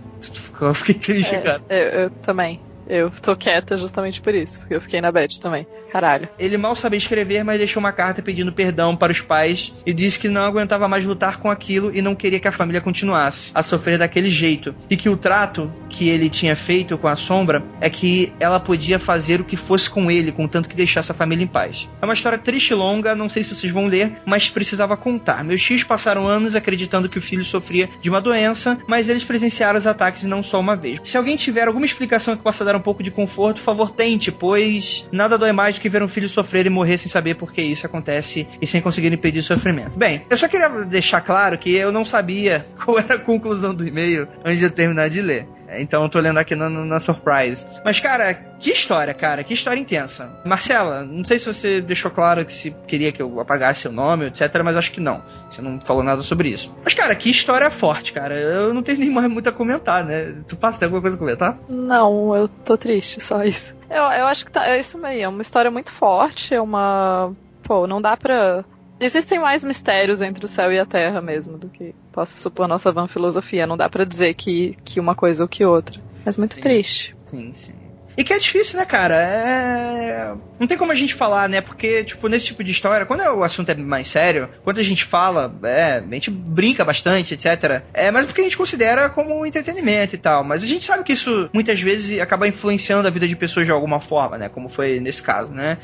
Eu fiquei triste, cara. Eu também. Eu tô quieta justamente por isso, porque eu fiquei na bad também. Caralho. Ele mal sabia escrever, mas deixou uma carta pedindo perdão para os pais e disse que não aguentava mais lutar com aquilo e não queria que a família continuasse a sofrer daquele jeito. E que o trato que ele tinha feito com a sombra é que ela podia fazer o que fosse com ele, contanto que deixasse a família em paz. É uma história triste e longa, não sei se vocês vão ler, mas precisava contar. Meus tios passaram anos acreditando que o filho sofria de uma doença, mas eles presenciaram os ataques e não só uma vez. Se alguém tiver alguma explicação que possa dar um pouco de conforto, por favor, tente, pois nada dói mais do que ver um filho sofrer e morrer sem saber por que isso acontece e sem conseguir impedir o sofrimento. Bem, eu só queria deixar claro que eu não sabia qual era a conclusão do e-mail antes de eu terminar de ler. Então eu tô lendo aqui na Surprise. Mas, cara, que história, cara. Que história intensa. Marcela, não sei se você deixou claro que se queria que eu apagasse seu nome, etc. Mas acho que não. Você não falou nada sobre isso. Mas, cara, que história forte, cara. Eu não tenho nem mais muito a comentar, né? Tu passa, tem alguma coisa a comentar? Não, eu tô triste, só isso. Eu acho que é isso mesmo. É uma história muito forte. É uma... Pô, não dá pra... Existem mais mistérios entre o céu e a terra mesmo do que possa supor nossa vã filosofia. Não dá pra dizer que uma coisa ou que outra. Mas muito triste. Sim, sim. E que é difícil, né, cara? Não tem como a gente falar, né? Porque, tipo, nesse tipo de história, quando o assunto é mais sério, quando a gente fala, a gente brinca bastante, etc. Mas porque a gente considera como um entretenimento e tal. Mas a gente sabe que isso, muitas vezes, acaba influenciando a vida de pessoas de alguma forma, né? Como foi nesse caso, né?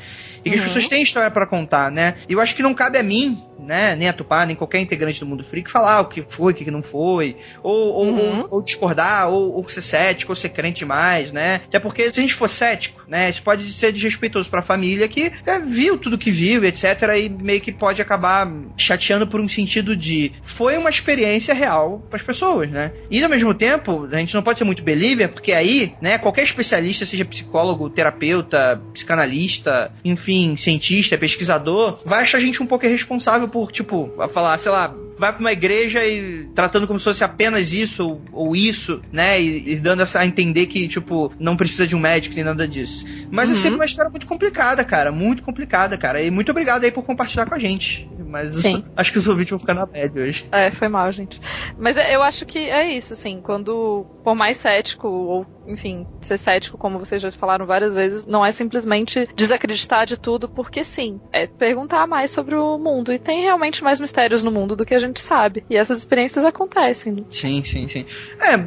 E que as pessoas têm história pra contar, né? E eu acho que não cabe a mim, né? Nem a Tupá, nem qualquer integrante do Mundo Freak falar o que foi, o que não foi. Ou discordar, ou ser cético, ou ser crente demais, né? Até porque se a gente for cético, né, isso pode ser desrespeitoso pra família que viu tudo que viu, etc, e meio que pode acabar chateando por um sentido de foi uma experiência real pras pessoas, né? E ao mesmo tempo, a gente não pode ser muito believer, porque aí, né, qualquer especialista, seja psicólogo, terapeuta, psicanalista, enfim, cientista, pesquisador, vai achar a gente um pouco irresponsável por, tipo, falar, sei lá, vai pra uma igreja e tratando como se fosse apenas isso ou isso, né, e dando a entender que, tipo, não precisa de um médico nem nada disso. Mas é sempre uma história muito complicada, cara. Muito complicada, cara. E muito obrigado aí por compartilhar com a gente. Mas acho que os ouvintes vão ficar na bad hoje. Foi mal, gente. Mas eu acho que é isso, assim, quando, por mais cético ou enfim, ser cético, como vocês já falaram várias vezes, não é simplesmente desacreditar de tudo porque sim. É perguntar mais sobre o mundo. E tem realmente mais mistérios no mundo do que a gente sabe. E essas experiências acontecem. Né? Sim.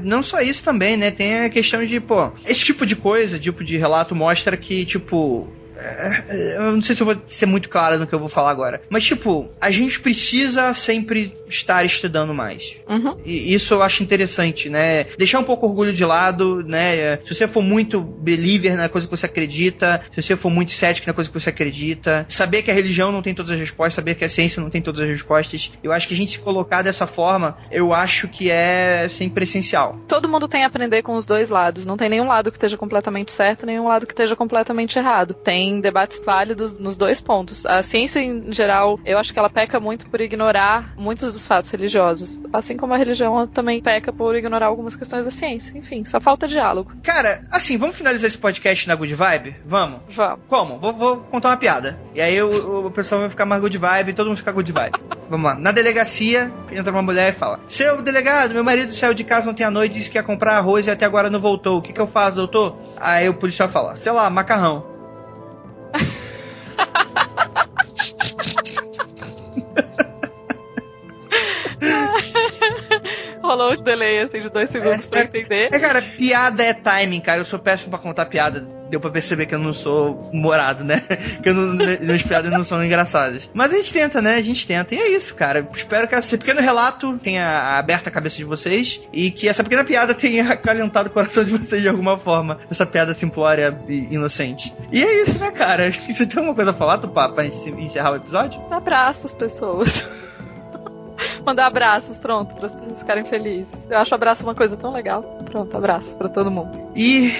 Não só isso também, né? Tem a questão de, esse tipo de coisa, tipo de relato mostra que, eu não sei se eu vou ser muito claro no que eu vou falar agora. Mas, a gente precisa sempre estar estudando mais. Uhum. E isso eu acho interessante, né? Deixar um pouco o orgulho de lado, né? Se você for muito believer na coisa que você acredita, se você for muito cético na coisa que você acredita, saber que a religião não tem todas as respostas, saber que a ciência não tem todas as respostas. Eu acho que a gente se colocar dessa forma, eu acho que é sempre essencial. Todo mundo tem a aprender com os dois lados. Não tem nenhum lado que esteja completamente certo, nenhum lado que esteja completamente errado. Tem debates válidos nos dois pontos. A ciência, em geral, eu acho que ela peca muito por ignorar muitos dos fatos religiosos. Assim como a religião ela também peca por ignorar algumas questões da ciência. Enfim, só falta diálogo. Cara, assim, vamos finalizar esse podcast na good vibe? Vamos? Vamos. Como? Vou contar uma piada. E aí o pessoal vai ficar mais good vibe e todo mundo fica good vibe. Vamos lá. Na delegacia, entra uma mulher e fala: seu delegado, meu marido saiu de casa ontem à noite, disse que ia comprar arroz e até agora não voltou. O que eu faço, doutor? Aí o policial fala: sei lá, macarrão. Rolou um delay assim de 2 segundos pra entender. Cara, piada é timing, cara. Eu sou péssimo pra contar piada. Deu pra perceber que eu não sou humorado, né? Que minhas piadas não são engraçadas. Mas a gente tenta, né? A gente tenta. E é isso, cara. Espero que esse pequeno relato tenha aberto a cabeça de vocês e que essa pequena piada tenha acalentado o coração de vocês de alguma forma. Essa piada simplória e inocente. E é isso, né, cara? Acho que você tem alguma coisa a falar, Tupá, pra gente encerrar o episódio? Abraços, pessoas. Mandar abraços, pronto, para as pessoas ficarem felizes. Eu acho abraço uma coisa tão legal. Pronto, abraços para todo mundo. E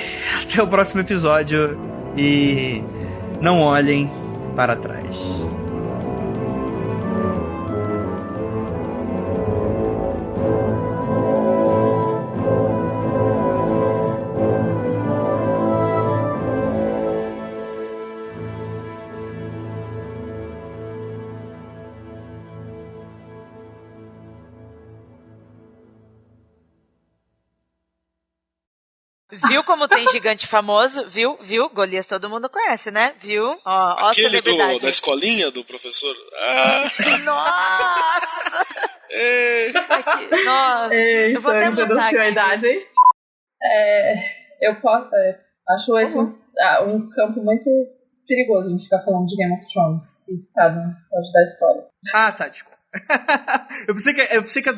até o próximo episódio. E não olhem para trás. Viu como tem gigante famoso? Viu? Golias todo mundo conhece, né? Viu? Ó a celebridade. Da escolinha do professor? Nossa! Nossa! Ei, eu vou até mandar aqui. A idade, hein? Eu acho esse um campo muito perigoso a gente ficar falando de Game of Thrones e pode dar spoiler. Ah, tá, desculpa. Eu pensei que a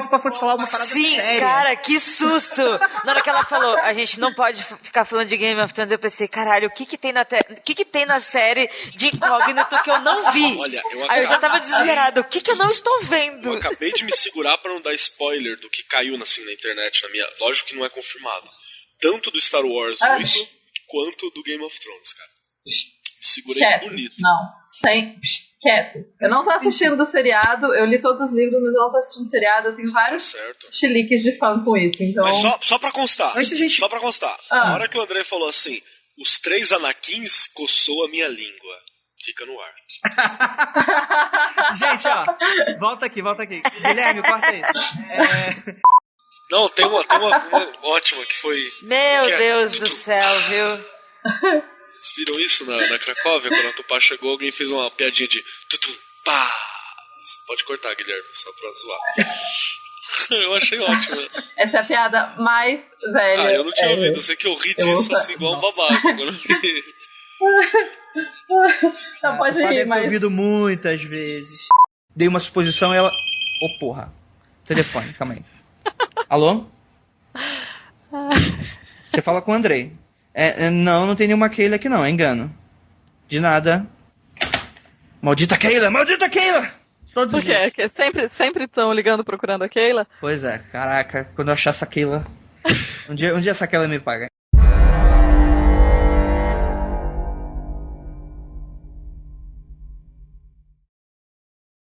Tupá fosse falar uma parada séria. Sim, cara, que susto! Na hora que ela falou, a gente não pode ficar falando de Game of Thrones, eu pensei, caralho, o que que tem na série de incógnito que eu não vi? Olha, Aí eu já tava desesperado, o que eu não estou vendo? Eu acabei de me segurar pra não dar spoiler do que caiu na internet, lógico que não é confirmado. Tanto do Star Wars 8 quanto do Game of Thrones, cara. Me segurei bonito. Quieto. Eu não tô assistindo do seriado, eu li todos os livros, mas eu não tô assistindo do seriado, eu tenho vários chiliques de fã com isso, então... Mas só pra constar, a hora que o André falou assim, os 3 Anakins coçou a minha língua. Fica no ar. Gente, volta aqui. Guilherme, corta isso. Não, tem uma ótima que foi... Meu Deus do céu, viu? Vocês viram isso na Cracóvia? Quando a Tupá chegou, alguém fez uma piadinha de tutu, pá. Pode cortar, Guilherme, só pra zoar. Eu achei ótimo. Essa é a piada mais velha. Eu não tinha ouvido, eu sei que eu ri disso assim igual um babaca. Não pode rir, deve mas... ter ouvido muitas vezes. Dei uma suposição e ela... porra. Telefone, calma aí. Alô? Você fala com o Andrei. Não tem nenhuma Keila aqui não, é engano. De nada. Maldita Keila! Todos os dias. Que sempre estão ligando procurando a Keila? Pois é, caraca, quando eu achar essa Keila... um dia essa Keila me paga.